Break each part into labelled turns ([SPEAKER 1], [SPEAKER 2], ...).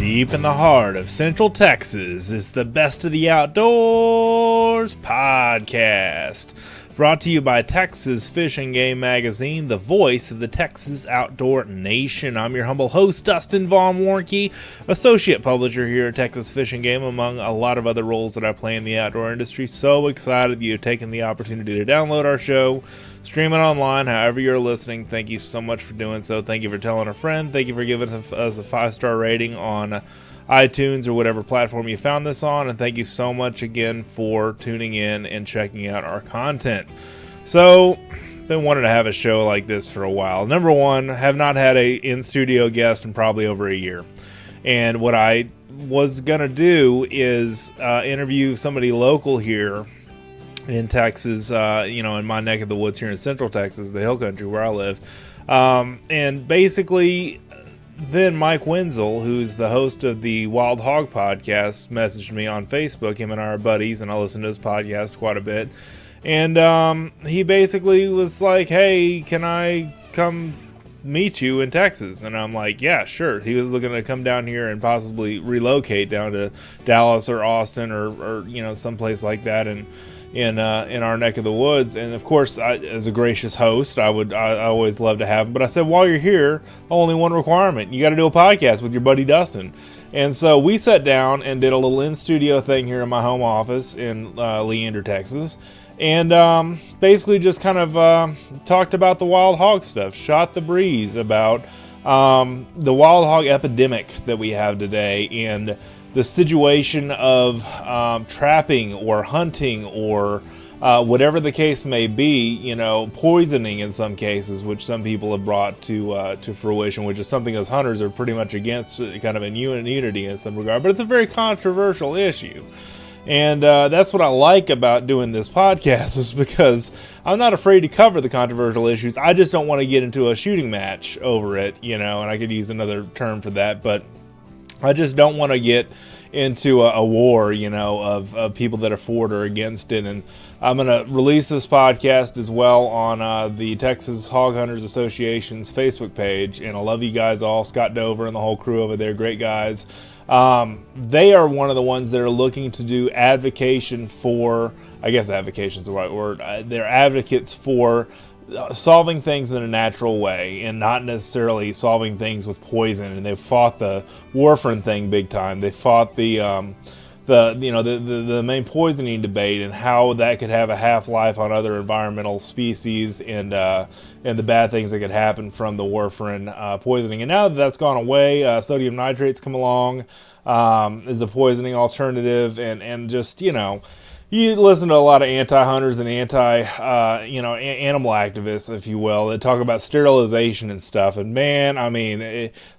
[SPEAKER 1] Deep in the heart of Central Texas is the Best of the Outdoors podcast. Brought to you by Texas Fish and Game Magazine, the voice of the Texas outdoor nation. I'm your humble host, Dustin Von Warnke, associate publisher here at Texas Fish and Game, among a lot of other roles that I play in the outdoor industry. So excited that you've taken the opportunity to download our show, stream it online, however you're listening. Thank you so much for doing so. Thank you for telling a friend. Thank you for giving us a 5-star rating on iTunes or whatever platform you found this on, and thank you so much again for tuning in and checking out our content. So, been wanting to have a show like this for a while. Number one, have not had a in-studio guest in probably over a year, and what I was gonna do is interview somebody local here in Texas, in my neck of the woods here in Central Texas, the hill country where I live, and basically then Mike Wenzel, who's the host of the Wild Hog Podcast, messaged me on Facebook. Him and I are buddies, and I listen to his podcast quite a bit. And he basically was like, hey, can I come meet you in Texas? And I'm like, yeah, sure. He was looking to come down here and possibly relocate down to Dallas or Austin or someplace like that, and in our neck of the woods. And of course, as a gracious host, I always love to have him. But I said, while you're here, only one requirement: you got to do a podcast with your buddy Dustin. And so we sat down and did a little in-studio thing here in my home office in Leander, Texas, and basically just kind of talked about the wild hog stuff, shot the breeze about the wild hog epidemic that we have today, and the situation of trapping or hunting or whatever the case may be, poisoning in some cases, which some people have brought to fruition, which is something as hunters are pretty much against, kind of in unity in some regard. But it's a very controversial issue. And that's what I like about doing this podcast, is because I'm not afraid to cover the controversial issues. I just don't want to get into a shooting match over it, and I could use another term for that, but I just don't want to get into a war, of people that are for it or against it. And I'm going to release this podcast as well on the Texas Hog Hunters Association's Facebook page. And I love you guys all, Scott Dover and the whole crew over there, great guys. They are one of the ones that are looking to do advocation for, I guess advocation is the right word, they're advocates for solving things in a natural way and not necessarily solving things with poison. And they've fought the warfarin thing big time. They fought the main poisoning debate and how that could have a half-life on other environmental species, and the bad things that could happen from the warfarin poisoning. And now that that's gone away, sodium nitrate's come along as a poisoning alternative, and just you listen to a lot of anti-hunters and animal activists, if you will, that talk about sterilization and stuff. And man,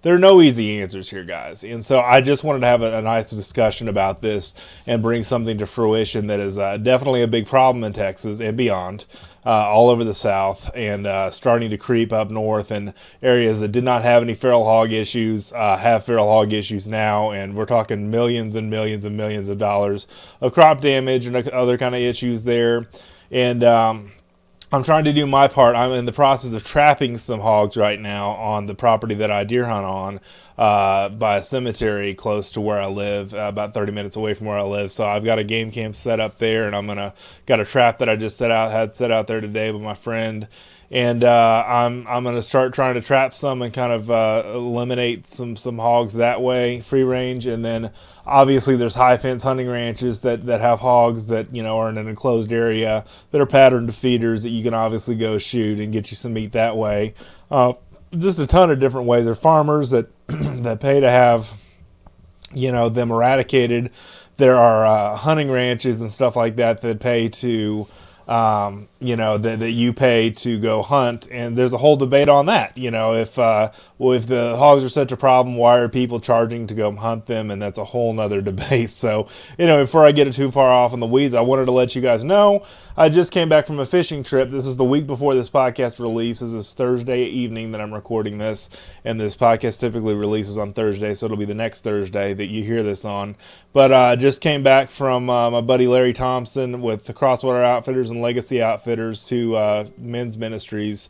[SPEAKER 1] there are no easy answers here, guys. And so I just wanted to have a nice discussion about this and bring something to fruition that is definitely a big problem in Texas and beyond, all over the South, and starting to creep up north in areas that did not have any feral hog issues, have feral hog issues now. And we're talking millions and millions and millions of dollars of crop damage and other kind of issues there. And I'm trying to do my part. I'm in the process of trapping some hogs right now on the property that I deer hunt on, by a cemetery close to where I live, about 30 minutes away from where I live. So I've got a game camp set up there, and got a trap that I just had set out there today with my friend. And I'm going to start trying to trap some and kind of eliminate some hogs that way, free range. And then obviously there's high fence hunting ranches that have hogs that are in an enclosed area that are patterned to feeders that you can obviously go shoot and get you some meat that way. Just a ton of different ways. There are farmers that that pay to have them eradicated. There are hunting ranches and stuff like that pay to that you pay to go hunt, and there's a whole debate on that. If the hogs are such a problem, why are people charging to go hunt them? And that's a whole nother debate. So, before I get it too far off in the weeds, I wanted to let you guys know I just came back from a fishing trip. This is the week before this podcast releases. It's Thursday evening that I'm recording this, and this podcast typically releases on Thursday, so it'll be the next Thursday that you hear this on. But I just came back from my buddy Larry Thompson with the Crosswater Outfitters in and Legacy Outfitters, two men's ministries,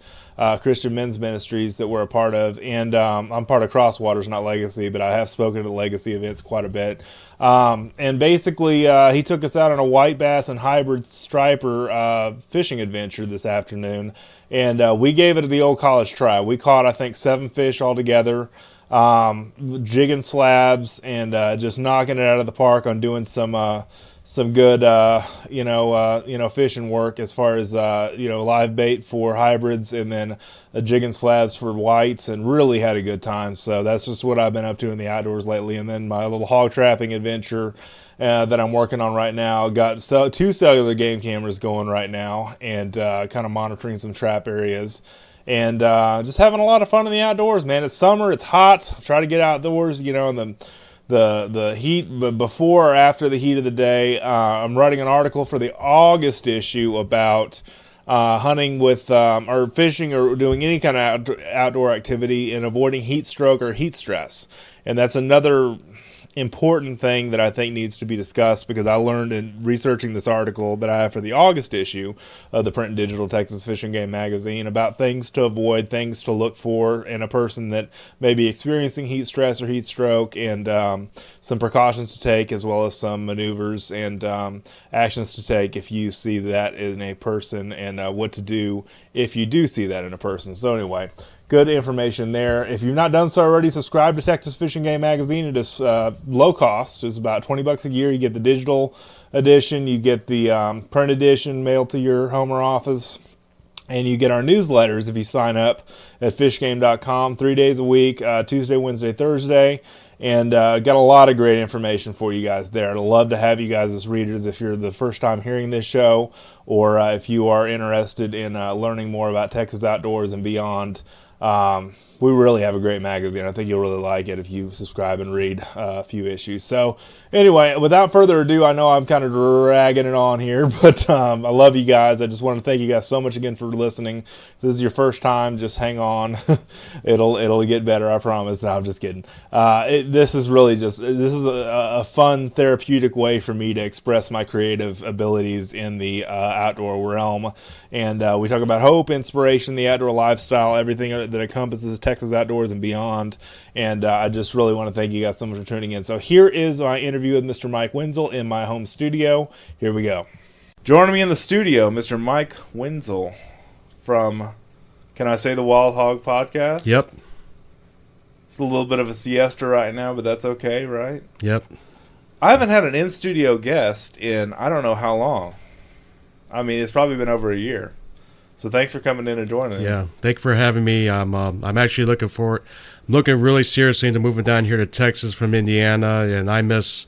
[SPEAKER 1] Christian men's ministries that we're a part of. And I'm part of Crosswaters, not Legacy, but I have spoken at Legacy events quite a bit. And basically, he took us out on a white bass and hybrid striper fishing adventure this afternoon. And we gave it the old college try. We caught, I think, 7 fish altogether, jigging slabs and just knocking it out of the park on doing some good, fishing work as far as, live bait for hybrids and then jigging slabs for whites, and really had a good time. So that's just what I've been up to in the outdoors lately. And then my little hog trapping adventure that I'm working on right now. Got 2 cellular game cameras going right now and kind of monitoring some trap areas. And just having a lot of fun in the outdoors, man. It's summer, it's hot. Try to get outdoors, in the heat, but before or after the heat of the day. I'm writing an article for the August issue about hunting with or fishing or doing any kind of outdoor activity and avoiding heat stroke or heat stress. And that's another important thing that I think needs to be discussed, because I learned in researching this article that I have for the August issue of the print and digital Texas Fish and Game magazine about things to avoid, things to look for in a person that may be experiencing heat stress or heat stroke, and some precautions to take, as well as some maneuvers and actions to take if you see that in a person, and what to do if you do see that in a person. So anyway, good information there. If you've not done so already, subscribe to Texas Fish and Game magazine. It is low cost. It's about $20 a year. You get the digital edition, you get the print edition mailed to your home or office, and you get our newsletters if you sign up at fishgame.com 3 days a week, Tuesday, Wednesday, Thursday. And got a lot of great information for you guys there. I'd love to have you guys as readers if you're the first time hearing this show, or if you are interested in learning more about Texas outdoors and beyond. We really have a great magazine. I think you'll really like it if you subscribe and read a few issues. So anyway, without further ado, I know I'm kind of dragging it on here, but I love you guys. I just want to thank you guys so much again for listening. If this is your first time, just hang on. It'll get better, I promise. No, I'm just kidding. This is a fun therapeutic way for me to express my creative abilities in the outdoor realm. And we talk about hope, inspiration, the outdoor lifestyle, everything that encompasses Texas outdoors and beyond. And I just really want to thank you guys so much for tuning in. So here is my interview with Mr. Mike Wenzel in my home studio. Here we go. Joining me in the studio, Mr. Mike Wenzel from, can I say, the Wild Hog Podcast?
[SPEAKER 2] Yep.
[SPEAKER 1] It's a little bit of a siesta right now, but that's okay, right?
[SPEAKER 2] Yep.
[SPEAKER 1] I haven't had an in-studio guest in I don't know how long. I mean, it's probably been over a year. So thanks for coming in and joining.
[SPEAKER 2] Yeah, thanks for having me. I'm actually looking really seriously into moving down here to Texas from Indiana, and I miss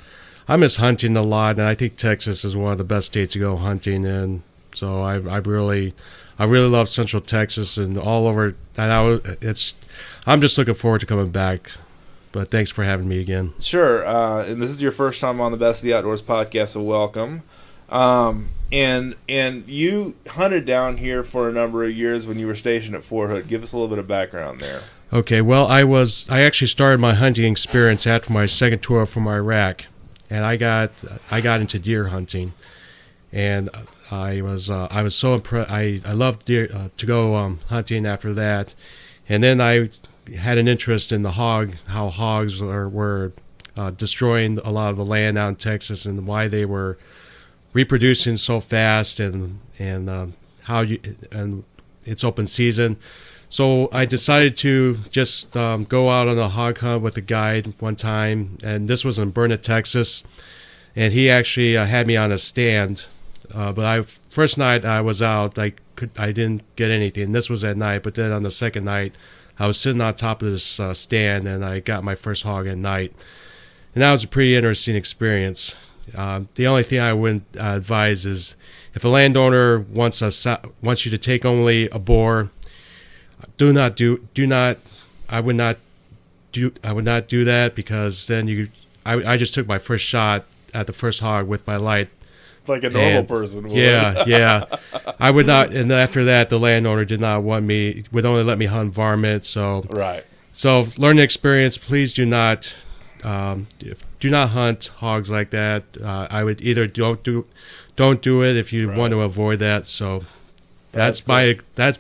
[SPEAKER 2] hunting a lot, and I think Texas is one of the best states to go hunting in. So I really love Central Texas and all over. And I'm just looking forward to coming back. But thanks for having me again.
[SPEAKER 1] Sure. And this is your first time on the Best of the Outdoors podcast, so welcome. And you hunted down here for a number of years when you were stationed at Fort Hood. Give us a little bit of background there.
[SPEAKER 2] Okay, well, I actually started my hunting experience after my second tour from Iraq, and I got into deer hunting, and I was so impressed. I loved deer to go hunting after that, and then I had an interest in how hogs were destroying a lot of the land out in Texas, and why they were reproducing so fast, and it's open season. So I decided to just go out on a hog hunt with a guide one time, and this was in Burnett, Texas, and he actually had me on a stand. But first night I was out, I didn't get anything. This was at night, but then on the second night, I was sitting on top of this stand, and I got my first hog at night, and that was a pretty interesting experience. The only thing I would advise is if a landowner wants you to take only a boar, I would not do that, because then I just took my first shot at the first hog with my light.
[SPEAKER 1] Like a normal person would.
[SPEAKER 2] Yeah. I would not, and after that, the landowner would only let me hunt varmint. So
[SPEAKER 1] right.
[SPEAKER 2] So learning experience, please do not hunt hogs like that. I would either don't don't do it if you want to avoid that. So that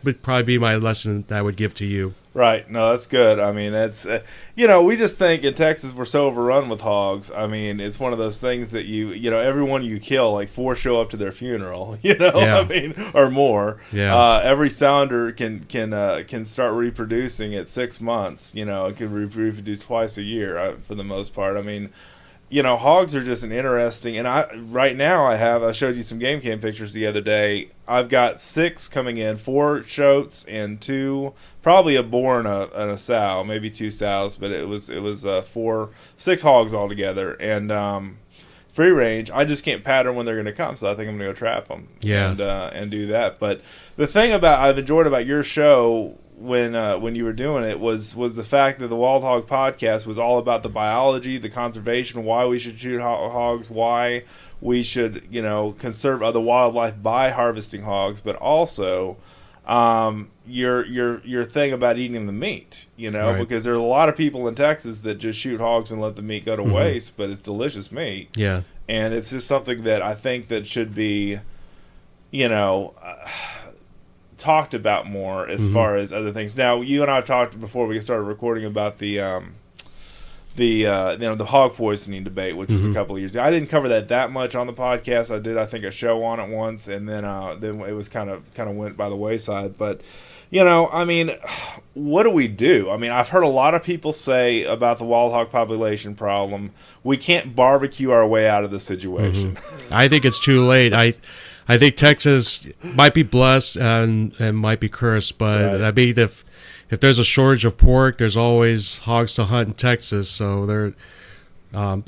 [SPEAKER 2] would probably be my lesson that I would give to you.
[SPEAKER 1] Right. No, that's good. I mean, it's, we just think in Texas we're so overrun with hogs. I mean, it's one of those things that everyone you kill, like 4 show up to their funeral, I mean, or more.
[SPEAKER 2] Yeah.
[SPEAKER 1] Every sounder can start reproducing at 6 months, it can reproduce twice a year for the most part. I mean, hogs are just an interesting, and I showed you some game cam pictures the other day. I've got 6 coming in, 4 shoats and 2, probably a boar and a sow, maybe 2 sows, but it was 6 hogs altogether, and free range. I just can't pattern when they're going to come, so I think I'm going to go trap them, and do that. But the thing I've enjoyed about your show when you were doing it was the fact that the Wild Hog Podcast was all about the biology, the conservation, why we should shoot hogs, why we should conserve other wildlife by harvesting hogs, but also your thing about eating the meat, because there are a lot of people in Texas that just shoot hogs and let the meat go to waste, but it's delicious meat.
[SPEAKER 2] Yeah,
[SPEAKER 1] and it's just something that I think that should be, talked about more as far as other things. Now, you and I have talked before we started recording about the hog poisoning debate, which was a couple of years ago. I didn't cover that much on the podcast. I did, I think, a show on it once, and then it was kind of went by the wayside. But I mean, what do we do? I mean, I've heard a lot of people say about the wild hog population problem, we can't barbecue our way out of the situation.
[SPEAKER 2] I think it's too late. I think Texas might be blessed and might be cursed, but I mean, if there's a shortage of pork, there's always hogs to hunt in Texas. So there, I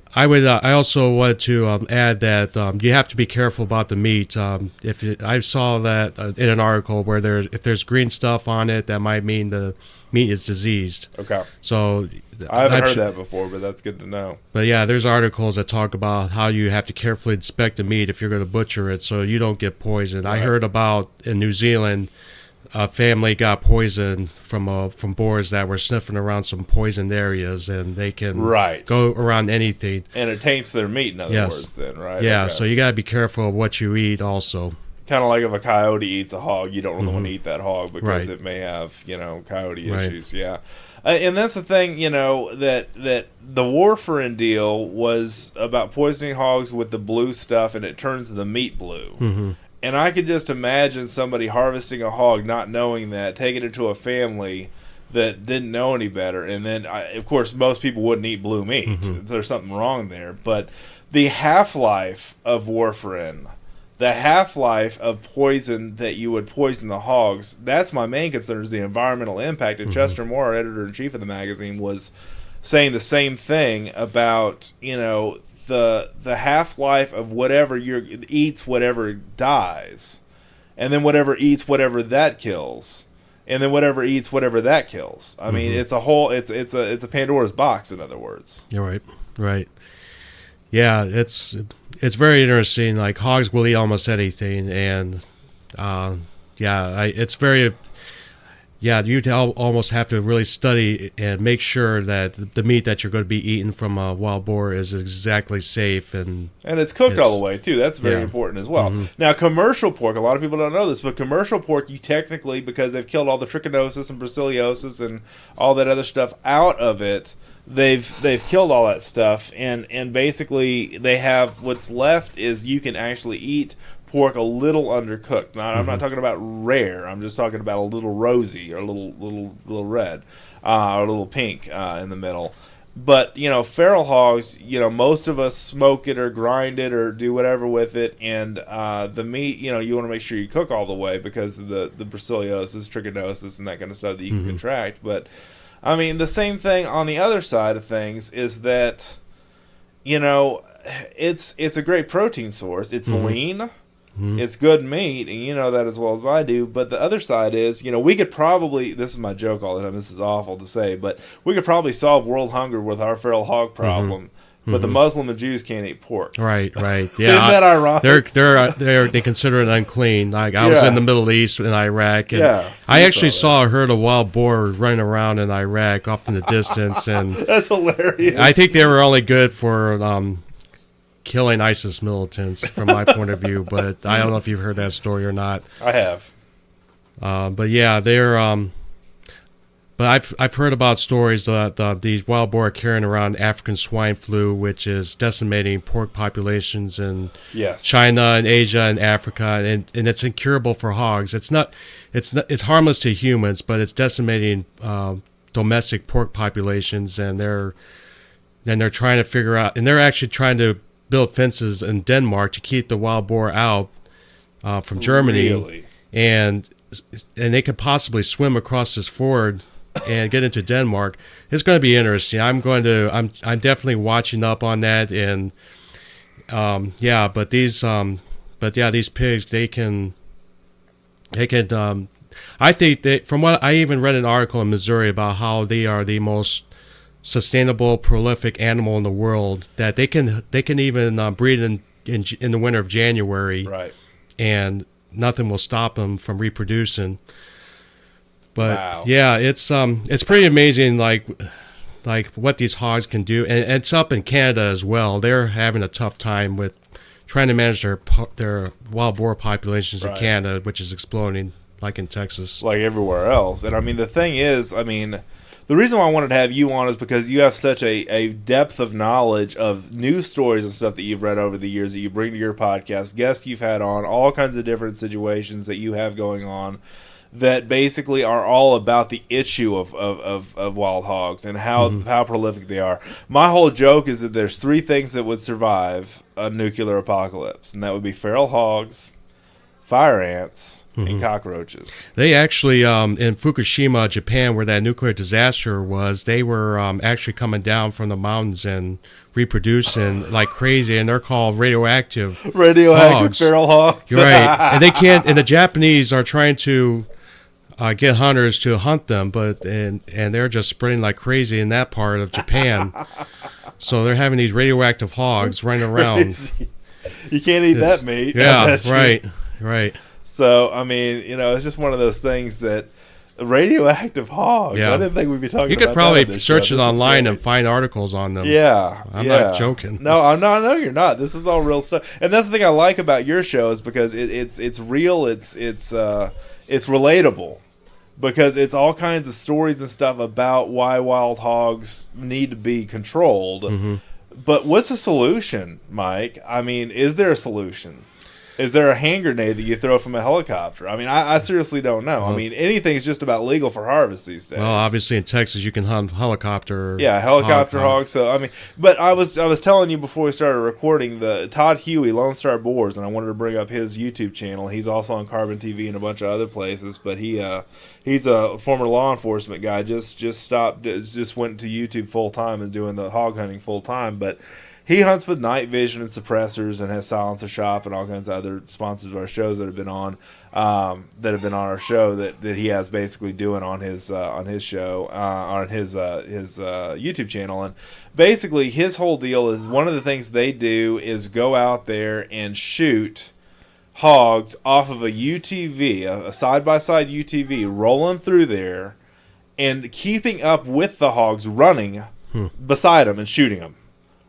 [SPEAKER 2] also wanted to add that you have to be careful about the meat. I saw that in an article where if there's green stuff on it, that might mean the meat is diseased. Okay. So
[SPEAKER 1] I haven't heard that before, but that's good to know.
[SPEAKER 2] But yeah, there's articles that talk about how you have to carefully inspect the meat if you're going to butcher it so you don't get poisoned. Right. I heard about in New Zealand, a family got poisoned from boars that were sniffing around some poisoned areas, and they can go around anything.
[SPEAKER 1] And it taints their meat, in other words, then, right?
[SPEAKER 2] Yeah, so you got to be careful of what you eat also.
[SPEAKER 1] Kind of like if a coyote eats a hog, you don't really want to eat that hog because it may have, coyote issues. Yeah. And that's the thing, that the warfarin deal was about poisoning hogs with the blue stuff, and it turns the meat blue. And I could just imagine somebody harvesting a hog, not knowing that, taking it to a family that didn't know any better. And then, of course, most people wouldn't eat blue meat. There's something wrong there. But the half-life of warfarin, the half-life of poison that you would poison the hogs, that's my main concern, is the environmental impact. And Chester Moore, our editor-in-chief of the magazine, was saying the same thing about, the half-life of whatever eats whatever dies, and then whatever eats whatever that kills, and then whatever eats whatever that kills. I mean, it's a Pandora's box, in other words.
[SPEAKER 2] You're right. Yeah, it's very interesting. Like, hogs will eat almost anything, and it's very. Yeah, you almost have to really study and make sure that the meat that you're going to be eating from a wild boar is exactly safe. And
[SPEAKER 1] it's cooked all the way, too. That's very important as well. Now, commercial pork, a lot of people don't know this, but commercial pork, you technically, because they've killed all the trichinosis and brucellosis and all that other stuff out of it, they've killed all that stuff. And basically, they have what's left is you can actually eat pork a little undercooked. Now, I'm not talking about rare. I'm just talking about a little rosy or a little red or a little pink in the middle. But, feral hogs, most of us smoke it or grind it or do whatever with it. And the meat, you want to make sure you cook all the way because of the brucellosis, trichinosis, and that kind of stuff that you can contract. But, I mean, the same thing on the other side of things is that, it's a great protein source. It's lean. It's good meat, and you know that as well as I do. But the other side is, we could probably, this is my joke all the time, this is awful to say, but we could probably solve world hunger with our feral hog problem. But the Muslim and Jews can't eat pork.
[SPEAKER 2] Right. Yeah,
[SPEAKER 1] isn't that ironic?
[SPEAKER 2] They consider it unclean. Like, I was in the Middle East in Iraq, and I actually saw a herd of wild boar running around in Iraq off in the distance, and
[SPEAKER 1] that's hilarious.
[SPEAKER 2] I think they were only good for killing ISIS militants from my point of view. But I don't know if you've heard that story or not.
[SPEAKER 1] I have.
[SPEAKER 2] But yeah, they're. But I've heard about stories that these wild boar are carrying around African swine flu, which is decimating pork populations in China and Asia and Africa, and it's incurable for hogs. It's harmless to humans, but it's decimating domestic pork populations, and they're trying to figure out, and they're actually trying to build fences in Denmark to keep the wild boar out from Germany,
[SPEAKER 1] really?
[SPEAKER 2] and they could possibly swim across this ford and get into Denmark. It's going to be interesting. I'm definitely watching up on that, and these pigs, they can I think that, from what I even read an article in Missouri about how they are the most sustainable, prolific animal in the world, that they can even breed in the winter of January,
[SPEAKER 1] right?
[SPEAKER 2] And nothing will stop them from reproducing. But
[SPEAKER 1] wow.
[SPEAKER 2] Yeah, it's pretty amazing, like what these hogs can do, and it's up in Canada as well. They're having a tough time with trying to manage their wild boar populations in Canada, which is exploding, like in Texas,
[SPEAKER 1] like everywhere else. And I mean, the thing is, I mean, the reason why I wanted to have you on is because you have such a depth of knowledge of news stories and stuff that you've read over the years that you bring to your podcast, guests you've had on, all kinds of different situations that you have going on, that basically are all about the issue of wild hogs and how prolific they are. My whole joke is that there's three things that would survive a nuclear apocalypse, and that would be feral hogs, fire ants, and cockroaches.
[SPEAKER 2] They actually, in Fukushima, Japan, where that nuclear disaster was, they were actually coming down from the mountains and reproducing like crazy, and they're called radioactive hogs.
[SPEAKER 1] Feral hogs.
[SPEAKER 2] You're right. And they can't, and the Japanese are trying to get hunters to hunt them, and they're just spreading like crazy in that part of Japan. So they're having these radioactive hogs running around.
[SPEAKER 1] You can't eat that meat.
[SPEAKER 2] Yeah, right.
[SPEAKER 1] So, I mean, it's just one of those things that radioactive hogs.
[SPEAKER 2] Yeah.
[SPEAKER 1] I didn't think we'd be talking about that.
[SPEAKER 2] You could probably search it online and find articles on them.
[SPEAKER 1] Yeah.
[SPEAKER 2] I'm not joking.
[SPEAKER 1] No, no, you're not. This is all real stuff. And that's the thing I like about your show, is because it's real, it's relatable. Because it's all kinds of stories and stuff about why wild hogs need to be controlled. But what's the solution, Mike? I mean, is there a solution? Is there a hand grenade that you throw from a helicopter? I mean, I seriously don't know. I mean, anything's just about legal for harvest these days.
[SPEAKER 2] Well, obviously in Texas you can hunt helicopter.
[SPEAKER 1] Yeah, helicopter hogs. So I mean, but I was telling you before we started recording, the Todd Huey, Lone Star Boars, and I wanted to bring up his YouTube channel. He's also on Carbon TV and a bunch of other places, but he's a former law enforcement guy. Just went to YouTube full time and doing the hog hunting full time, but he hunts with night vision and suppressors and has Silencer Shop and all kinds of other sponsors of our shows that have been on our show that he has basically doing on his show on his YouTube channel. And basically his whole deal is, one of the things they do is go out there and shoot hogs off of a UTV, a side-by-side UTV, rolling through there and keeping up with the hogs running beside them and shooting them.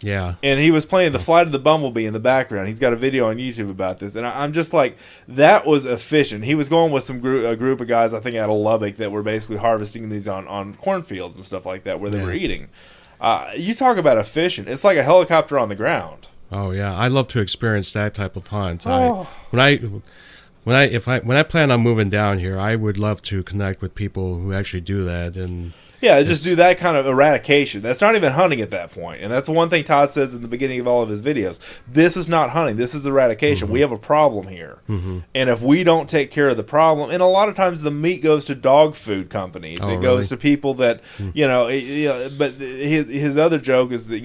[SPEAKER 2] Yeah.
[SPEAKER 1] And he was playing The Flight of the Bumblebee in the background. He's got a video on YouTube about this. And I'm just like, that was efficient. He was going with a group of guys, I think, out of Lubbock, that were basically harvesting these on cornfields and stuff like that, where they were eating. You talk about efficient. It's like a helicopter on the ground.
[SPEAKER 2] Oh, yeah. I love to experience that type of hunt. When I plan on moving down here, I would love to connect with people who actually do that. And
[SPEAKER 1] yeah, just do that kind of eradication. That's not even hunting at that point. And that's one thing Todd says in the beginning of all of his videos. This is not hunting. This is eradication. We have a problem here. And if we don't take care of the problem, and a lot of times the meat goes to dog food companies. It goes to people that, but his other joke is that,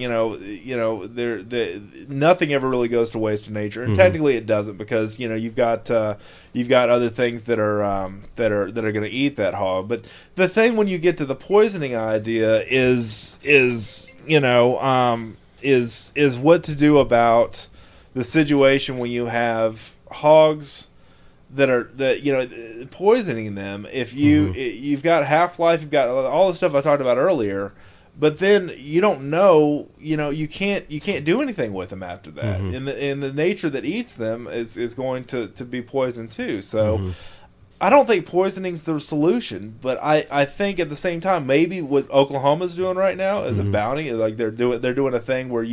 [SPEAKER 1] nothing ever really goes to waste in nature. And technically it doesn't, because, you've got other things that are going to eat that hog. But the thing when you get to the poisoning idea is what to do about the situation when you have hogs that poisoning them. If you've got half-life, you've got all the stuff I talked about earlier, But then you don't know, you can't do anything with them after that.
[SPEAKER 2] Mm-hmm.
[SPEAKER 1] And the nature that eats them is going to be poisoned too. So I don't think poisoning's the solution, but I think at the same time maybe what Oklahoma's doing right now is a bounty. Like they're doing a thing where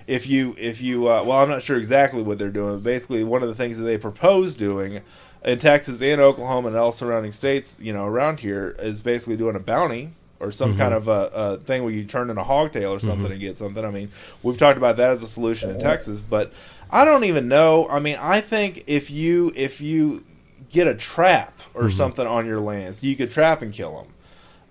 [SPEAKER 1] if you well, I'm not sure exactly what they're doing, but basically one of the things that they propose doing in Texas and Oklahoma and all surrounding states, around here, is basically doing a bounty or some kind of a thing where you turn in a hogtail or something and get something. I mean, we've talked about that as a solution in Texas, but I don't even know. I mean, I think if you get a trap or something on your land, so you could trap and kill them.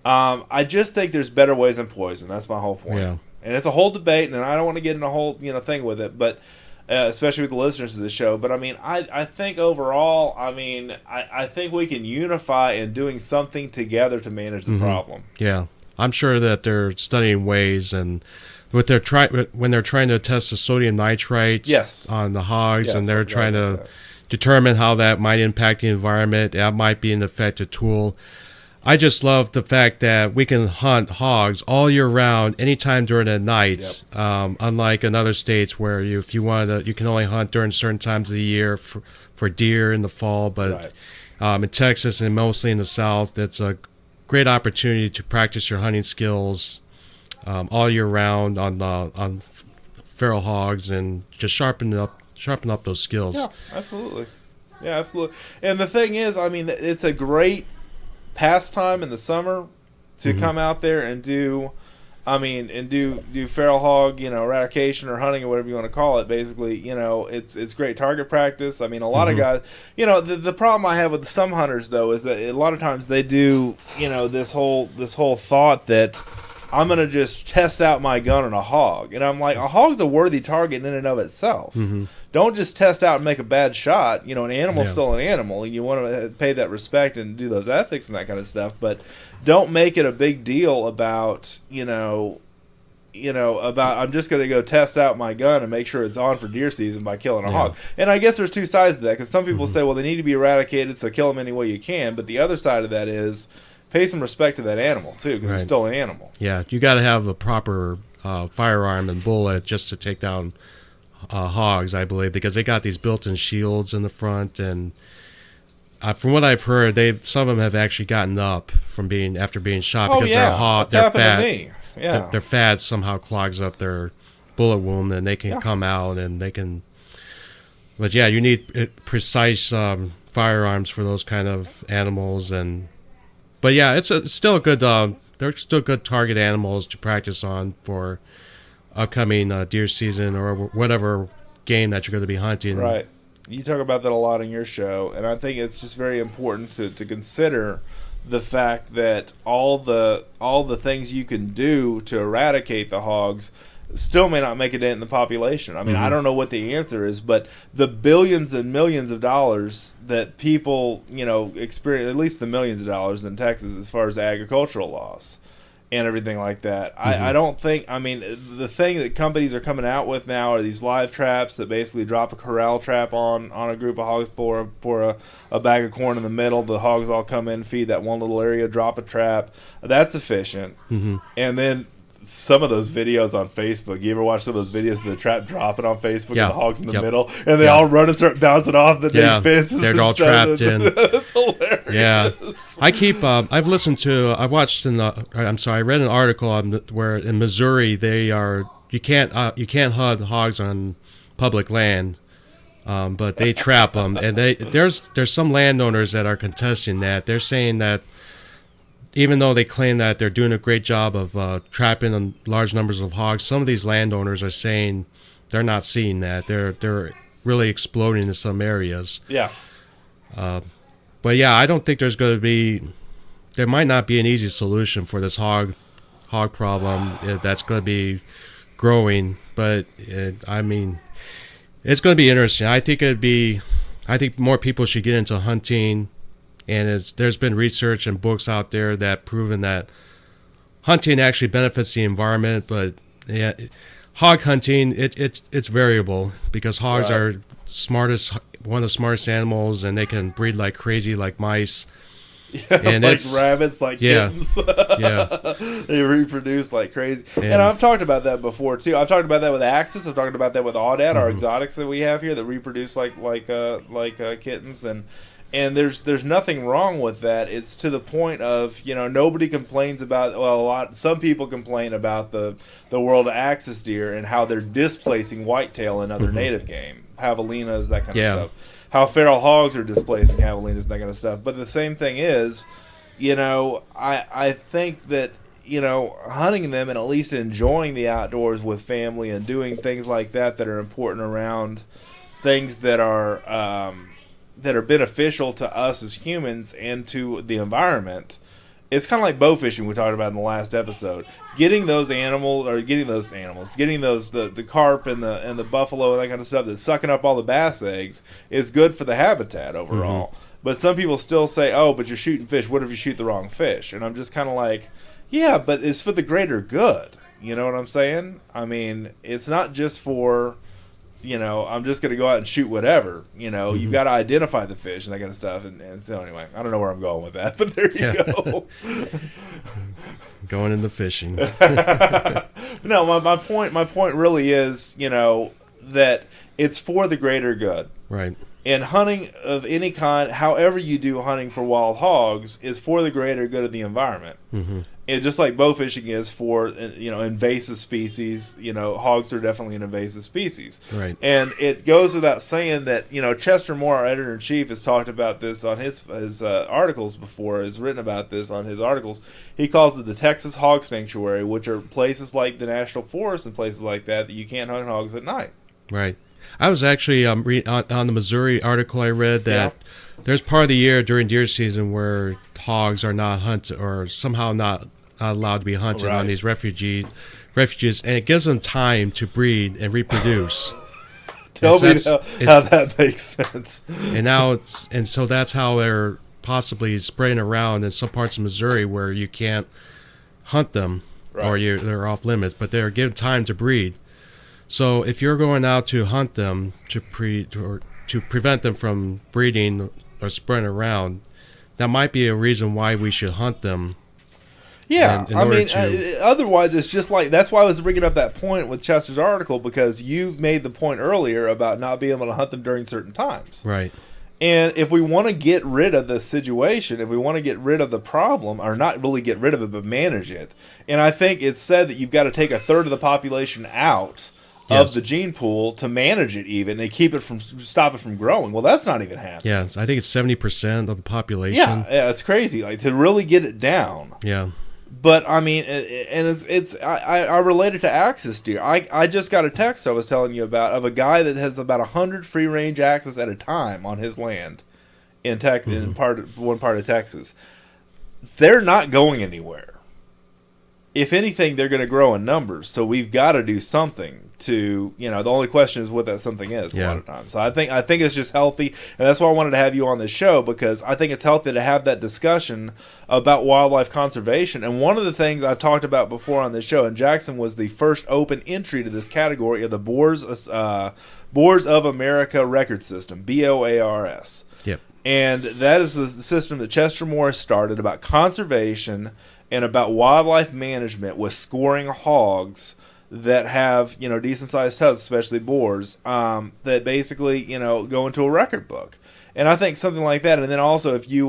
[SPEAKER 1] I just think there's better ways than poison. That's my whole point.
[SPEAKER 2] Yeah.
[SPEAKER 1] And it's a whole debate, and I don't want to get in a whole thing with it, but especially with the listeners of this show. But I mean, I think overall, I think we can unify in doing something together to manage the problem.
[SPEAKER 2] Yeah, I'm sure that they're studying ways, and when they're trying to test the sodium nitrite on the hogs, and they're trying to determine how that might impact the environment. That might be an effective tool. I just love the fact that we can hunt hogs all year round, anytime during the night. Unlike in other states where if you want to, you can only hunt during certain times of the year for deer in the fall. But in Texas and mostly in the South, it's a great opportunity to practice your hunting skills all year round on feral hogs and just sharpen up those skills.
[SPEAKER 1] Yeah, absolutely. Yeah, absolutely. And the thing is, I mean, it's a great pastime in the summer to come out there and do feral hog, eradication or hunting or whatever you want to call it. Basically, it's great target practice. I mean, a lot of guys, the problem I have with some hunters though is that a lot of times they do, this whole thought that I'm going to just test out my gun on a hog. And I'm like, a hog's a worthy target in and of itself. Don't just test out and make a bad shot. An animal's still an animal, and you want to pay that respect and do those ethics and that kind of stuff. But don't make it a big deal about, about I'm just going to go test out my gun and make sure it's on for deer season by killing a hog. And I guess there's two sides to that, because some people say, well, they need to be eradicated, so kill them any way you can. But the other side of that is pay some respect to that animal, too, because it's still an animal.
[SPEAKER 2] Yeah, you got to have a proper firearm and bullet just to take down hogs, I believe, because they got these built-in shields in the front, and from what I've heard, some of them have actually gotten up after being shot because they're hot, they're fat. To me. Yeah. Their fat somehow clogs up their bullet wound, and they can come out and they can. But yeah, you need precise firearms for those kind of animals, but yeah, it's still a good. They're still good target animals to practice on for upcoming deer season or whatever game that you're going to be hunting.
[SPEAKER 1] Right. You talk about that a lot in your show, and I think it's just very important to consider the fact that all the things you can do to eradicate the hogs still may not make a dent in the population. I mean, I don't know what the answer is, but the billions and millions of dollars that people, experience, at least the millions of dollars in Texas as far as agricultural loss and everything like that. I don't think, the thing that companies are coming out with now are these live traps that basically drop a corral trap on a group of hogs, pour a bag of corn in the middle, the hogs all come in, feed that one little area, drop a trap. That's efficient. And then some of those videos on Facebook, you ever watch some of those videos of the trap dropping on Facebook and the hogs in the middle, and they all run and start bouncing off the fences?
[SPEAKER 2] They're all trapped in.
[SPEAKER 1] That's hilarious.
[SPEAKER 2] Yeah, I read an article where in Missouri you can't hunt hogs on public land, but they trap them, and there's some landowners that are contesting that. They're saying that even though they claim that they're doing a great job of trapping large numbers of hogs, some of these landowners are saying they're not seeing that. They're really exploding in some areas.
[SPEAKER 1] Yeah.
[SPEAKER 2] But yeah, I don't think there might not be an easy solution for this hog problem that's going to be growing. But it's going to be interesting. I think more people should get into hunting. And there's been research and books out there that proven that hunting actually benefits the environment, but hog hunting it's variable because hogs are one of the smartest animals, and they can breed like crazy, like mice. And
[SPEAKER 1] like
[SPEAKER 2] it's
[SPEAKER 1] rabbits, like kittens.
[SPEAKER 2] Yeah.
[SPEAKER 1] They reproduce like crazy. And I've talked about that before too. I've talked about that with Axis. I've talked about that with Audad, our exotics that we have here that reproduce like kittens. And there's nothing wrong with that. It's to the point of, nobody complains about, some people complain about the world of axis deer and how they're displacing whitetail and other native game, javelinas, that kind of stuff. How feral hogs are displacing javelinas, that kind of stuff. But the same thing is, I think that, hunting them and at least enjoying the outdoors with family and doing things like that are important around things that are beneficial to us as humans and to the environment. It's kind of like bow fishing we talked about in the last episode. Getting the carp and the buffalo and that kind of stuff that's sucking up all the bass eggs is good for the habitat overall. But some people still say, oh, but you're shooting fish. What if you shoot the wrong fish? And I'm just kind of like, yeah, but it's for the greater good. You know what I'm saying? I mean, it's not just for... I'm just going to go out and shoot whatever. You've got to identify the fish and that kind of stuff. And so anyway, I don't know where I'm going with that, but there you go.
[SPEAKER 2] Going into fishing.
[SPEAKER 1] No, my point really is, that it's for the greater good.
[SPEAKER 2] Right.
[SPEAKER 1] And hunting of any kind, however you do hunting for wild hogs, is for the greater good of the environment. And just like bow fishing is for, invasive species, hogs are definitely an invasive species.
[SPEAKER 2] Right.
[SPEAKER 1] And it goes without saying that, Chester Moore, our editor-in-chief, has talked about this on his articles before, has written about this on his articles. He calls it the Texas Hog Sanctuary, which are places like the National Forest and places like that you can't hunt hogs at night.
[SPEAKER 2] Right. I was actually on the Missouri article I read that there's part of the year during deer season where hogs are not hunted or somehow not allowed to be hunted on these refuges, and it gives them time to breed and reproduce.
[SPEAKER 1] Tell me how that makes sense.
[SPEAKER 2] And so that's how they're possibly spreading around in some parts of Missouri where you can't hunt them or they're off limits, but they're given time to breed. So if you're going out to hunt them to prevent them from breeding or spreading around, that might be a reason why we should hunt them.
[SPEAKER 1] Yeah, otherwise it's just like, that's why I was bringing up that point with Chester's article, because you made the point earlier about not being able to hunt them during certain times.
[SPEAKER 2] Right.
[SPEAKER 1] And if we want to get rid of the situation, if we want to get rid of the problem, or not really get rid of it, but manage it, and I think it's said that you've got to take a third of the population out of the gene pool to manage it even and stop it from growing. Well, that's not even happening.
[SPEAKER 2] Yeah, I think it's 70% of the population.
[SPEAKER 1] Yeah, it's crazy. Like, to really get it down.
[SPEAKER 2] Yeah.
[SPEAKER 1] But I mean, and I relate it to axis deer. I just got a text I was telling you about of a guy that has about 100 free range axis at a time on his land in one part of Texas. They're not going anywhere. If anything, they're going to grow in numbers. So we've got to do something to, the only question is what that something is a lot of times. So I think it's just healthy. And that's why I wanted to have you on the show, because I think it's healthy to have that discussion about wildlife conservation. And one of the things I've talked about before on this show, and Jackson was the first open entry to this category of the Boars of America record system, BOARS.
[SPEAKER 2] Yep. And
[SPEAKER 1] that is the system that Chester Morris started about conservation and about wildlife management with scoring hogs that have, decent sized tusks, especially boars, that basically, go into a record book. And I think something like that. And then also, if you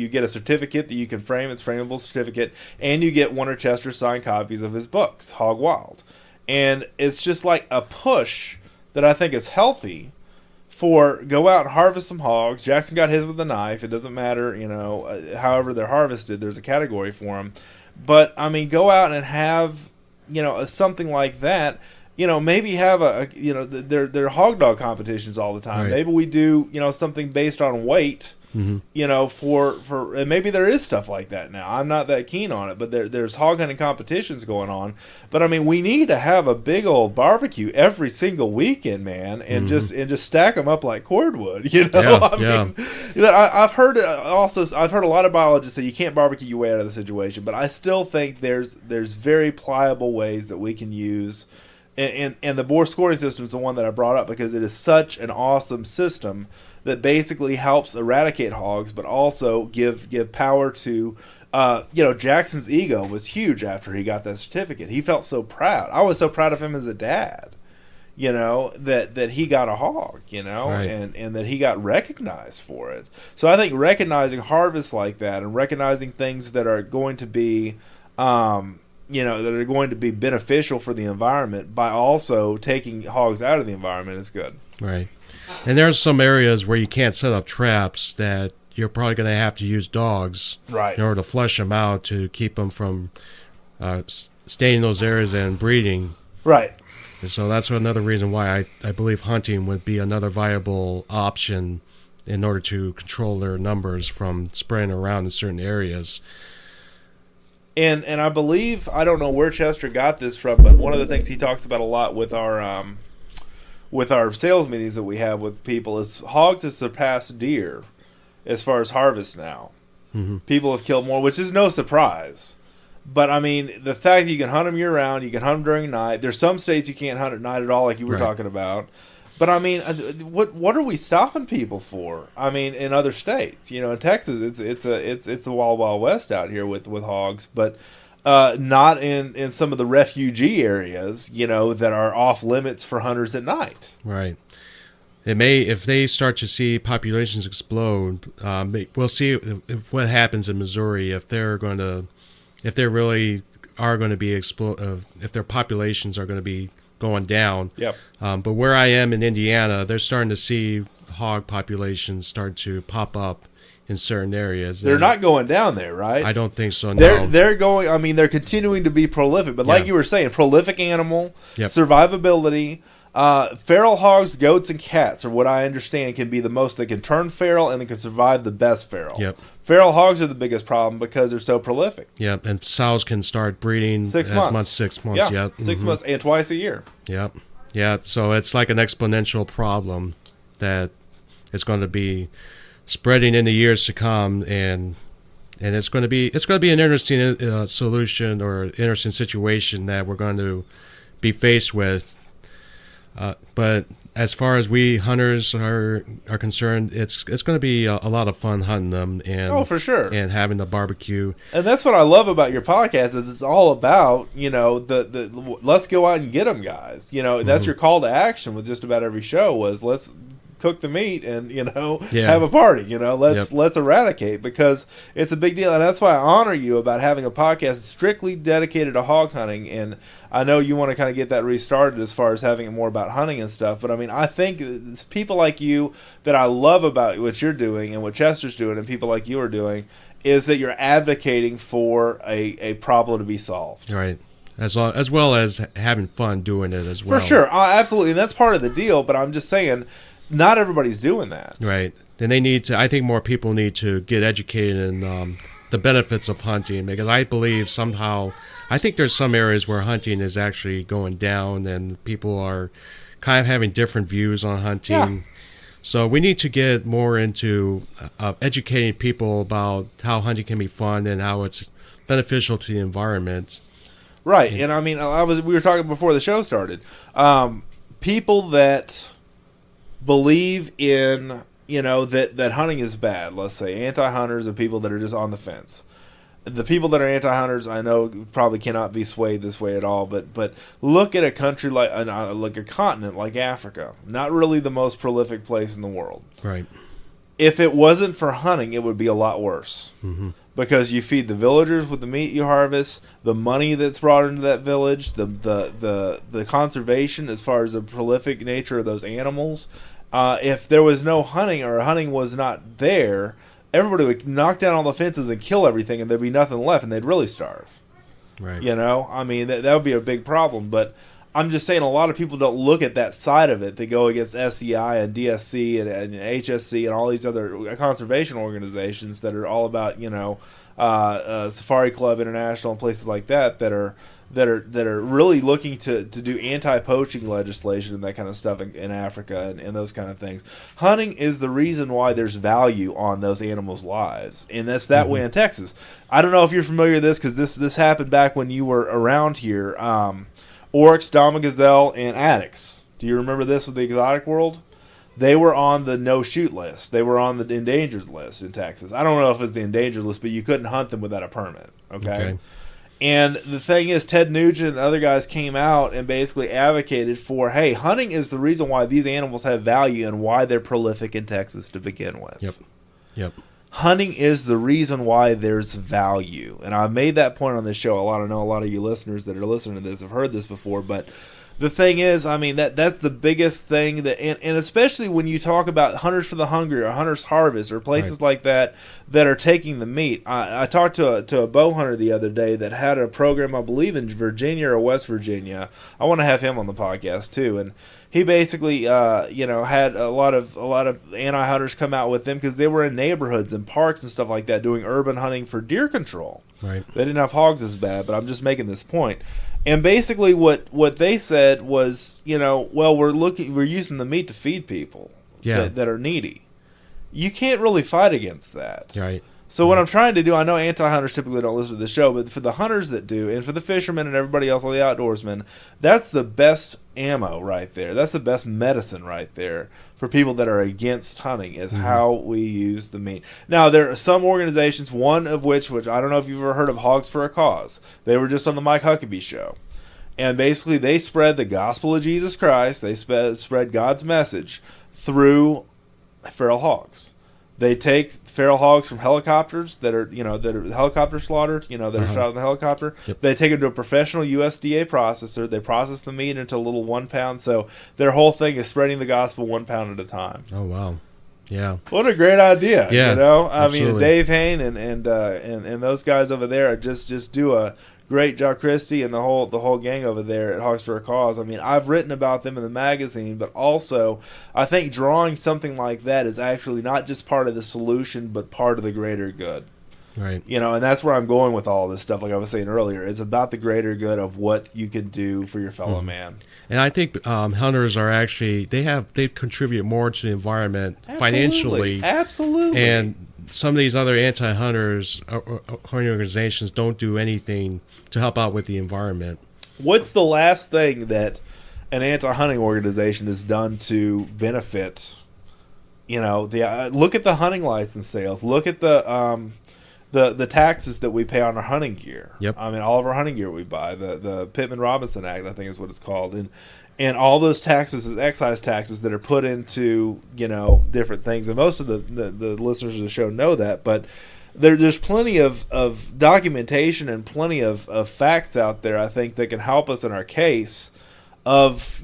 [SPEAKER 1] get a certificate that you can frame, it's frameable certificate, and you get one of Chester's signed copies of his books, Hog Wild. And it's just like a push that I think is healthy for go out and harvest some hogs. Jackson got his with a knife. It doesn't matter, however they're harvested, there's a category for them. But, I mean, go out and have, something like that. Maybe have they're hog dog competitions all the time. Right. Maybe we do, something based on weight, for and maybe there is stuff like that now. I'm not that keen on it, but there's hog hunting competitions going on. But I mean, we need to have a big old barbecue every single weekend, man, and just stack them up like cordwood. I've heard a lot of biologists say you can't barbecue your way out of the situation, but I still think there's very pliable ways that we can use. And the boar scoring system is the one that I brought up because it is such an awesome system that basically helps eradicate hogs, but also give power to. Jackson's ego was huge after he got that certificate. He felt so proud. I was so proud of him as a dad, that he got a hog,
[SPEAKER 2] Right.
[SPEAKER 1] and that he got recognized for it. So I think recognizing harvests like that and recognizing things that are going to be, that are going to be beneficial for the environment by also taking hogs out of the environment is good.
[SPEAKER 2] Right. And there's some areas where you can't set up traps that you're probably going to have to use dogs in order to flush them out to keep them from staying in those areas and breeding.
[SPEAKER 1] Right.
[SPEAKER 2] And so that's another reason why I believe hunting would be another viable option in order to control their numbers from spreading around in certain areas.
[SPEAKER 1] And I believe, I don't know where Chester got this from, but one of the things he talks about a lot with our sales meetings that we have with people is hogs have surpassed deer as far as harvest now.
[SPEAKER 2] Mm-hmm.
[SPEAKER 1] People have killed more, which is no surprise. But, I mean, the fact that you can hunt them year-round, you can hunt them during night. There's some states you can't hunt at night at all, like you were talking about. But, I mean, what are we stopping people for? I mean, in other states. In Texas, it's the Wild Wild West out here with hogs. But not in some of the refugee areas, that are off limits for hunters at night.
[SPEAKER 2] Right. It may, if they start to see populations explode, we'll see what happens in Missouri if they really are going to be if their populations are going to be going down.
[SPEAKER 1] Yep.
[SPEAKER 2] But where I am in Indiana, they're starting to see hog populations start to pop up in certain areas.
[SPEAKER 1] They're not going down there, right?
[SPEAKER 2] I don't think so. No.
[SPEAKER 1] They're going. I mean, they're continuing to be prolific, but like you were saying, prolific animal, survivability. Feral hogs, goats, and cats are what I understand can be the most. They can turn feral and they can survive the best feral.
[SPEAKER 2] Yep.
[SPEAKER 1] Feral hogs are the biggest problem because they're so prolific.
[SPEAKER 2] Yep. And sows can start breeding
[SPEAKER 1] 6 months.
[SPEAKER 2] 6 months.
[SPEAKER 1] Yeah. 6 months and twice a year.
[SPEAKER 2] Yep. Yeah. So it's like an exponential problem that is going to be spreading in the years to come, and it's going to be an interesting solution or interesting situation that we're going to be faced with. But as far as we hunters are concerned, it's going to be a lot of fun hunting them, and
[SPEAKER 1] for sure,
[SPEAKER 2] and having the barbecue.
[SPEAKER 1] And that's what I love about your podcast is it's all about the let's go out and get them, guys. That's your call to action with just about every show was let's cook the meat and have a party. Let's eradicate, because it's a big deal, and that's why I honor you about having a podcast strictly dedicated to hog hunting. And I know you want to kind of get that restarted as far as having it more about hunting and stuff, but I mean, I think it's people like you that I love about what you're doing and what Chester's doing and people like you are doing is that you're advocating for a problem to be solved.
[SPEAKER 2] Right. As well as having fun doing it as well.
[SPEAKER 1] For sure. Absolutely. And that's part of the deal, but I'm just saying not everybody's doing that.
[SPEAKER 2] Right. And I think more people need to get educated in the benefits of hunting, because I believe I think there's some areas where hunting is actually going down and people are kind of having different views on hunting. Yeah. So we need to get more into educating people about how hunting can be fun and how it's beneficial to the environment.
[SPEAKER 1] Right. And I mean, we were talking before the show started. People that believe in, that hunting is bad, let's say, anti-hunters are people that are just on the fence. The people that are anti-hunters, I know, probably cannot be swayed this way at all, but look at a country like a continent like Africa, not really the most prolific place in the world.
[SPEAKER 2] Right.
[SPEAKER 1] If it wasn't for hunting, it would be a lot worse. Mm-hmm. Because you feed the villagers with the meat you harvest, the money that's brought into that village, the conservation as far as the prolific nature of those animals. If there was no hunting, or hunting was not there, everybody would knock down all the fences and kill everything, and there'd be nothing left, and they'd really starve.
[SPEAKER 2] Right.
[SPEAKER 1] I mean, that would be a big problem. But I'm just saying a lot of people don't look at that side of it. They go against SEI and DSC and HSC and all these other conservation organizations that are all about, Safari Club International and places like that are really looking to do anti-poaching legislation and that kind of stuff in Africa and those kind of things. Hunting is the reason why there's value on those animals' lives, and that's that way in Texas. I don't know if you're familiar with this, because this happened back when you were around here. Oryx, Dama Gazelle, and Addax. Do you remember this with the exotic world? they were on the no-shoot list. They were on the endangered list in Texas. I don't know if it's the endangered list, but you couldn't hunt them without a permit, okay? And the thing is, Ted Nugent and other guys came out and basically advocated for, hey, hunting is the reason why these animals have value and why they're prolific in Texas to begin with.
[SPEAKER 2] Yep.
[SPEAKER 1] Hunting is the reason why there's value. And I've made that point on this show. I know a lot of you listeners that are listening to this have heard this before, but the thing is, I mean, that's the biggest thing that, and especially when you talk about Hunters for the Hungry or Hunters Harvest or places like that are taking the meat. I talked to a bow hunter the other day that had a program, I believe in Virginia or West Virginia. I want to have him on the podcast too, and he basically, had a lot of anti-hunters come out with them because they were in neighborhoods and parks and stuff like that doing urban hunting for deer control.
[SPEAKER 2] Right.
[SPEAKER 1] They didn't have hogs as bad, but I'm just making this point. And basically, what they said was, we're using the meat to feed people that are needy. You can't really fight against that.
[SPEAKER 2] Right.
[SPEAKER 1] So what I'm trying to do, I know anti-hunters typically don't listen to the show, but for the hunters that do, and for the fishermen and everybody else, all the outdoorsmen, that's the best ammo right there. That's the best medicine right there for people that are against hunting is how we use the meat. Now, there are some organizations, one of which I don't know if you've ever heard of Hogs for a Cause. They were just on the Mike Huckabee show. And basically they spread the gospel of Jesus Christ. They spread God's message through feral hogs. They take feral hogs from helicopters that are helicopter slaughtered, that are shot in the helicopter.
[SPEAKER 2] Yep.
[SPEAKER 1] They take them to a professional USDA processor. They process the meat into a little 1 pound. So their whole thing is spreading the gospel 1 pound at a time.
[SPEAKER 2] Oh, wow. Yeah.
[SPEAKER 1] What a great idea.
[SPEAKER 2] Yeah.
[SPEAKER 1] I mean, Dave Hain and those guys over there just do a great job. Christie and the whole gang over there at Hogs for a Cause. I mean, I've written about them in the magazine, but also I think drawing something like that is actually not just part of the solution, but part of the greater good.
[SPEAKER 2] Right.
[SPEAKER 1] And that's where I'm going with all this stuff. Like I was saying earlier, it's about the greater good of what you can do for your fellow man.
[SPEAKER 2] And I think hunters are actually they contribute more to the environment financially.
[SPEAKER 1] Absolutely.
[SPEAKER 2] And some of these other anti-hunters hunting organizations don't do anything to help out with the environment.
[SPEAKER 1] What's the last thing that an anti-hunting organization has done to benefit? Look at the hunting license sales. Look at the taxes that we pay on our hunting gear.
[SPEAKER 2] Yep.
[SPEAKER 1] I mean, all of our hunting gear we buy. The Pittman-Robinson Act, I think is what it's called. And all those taxes is excise taxes that are put into, different things. And most of the listeners of the show know that. But there's plenty of documentation and plenty of facts out there, I think, that can help us in our case of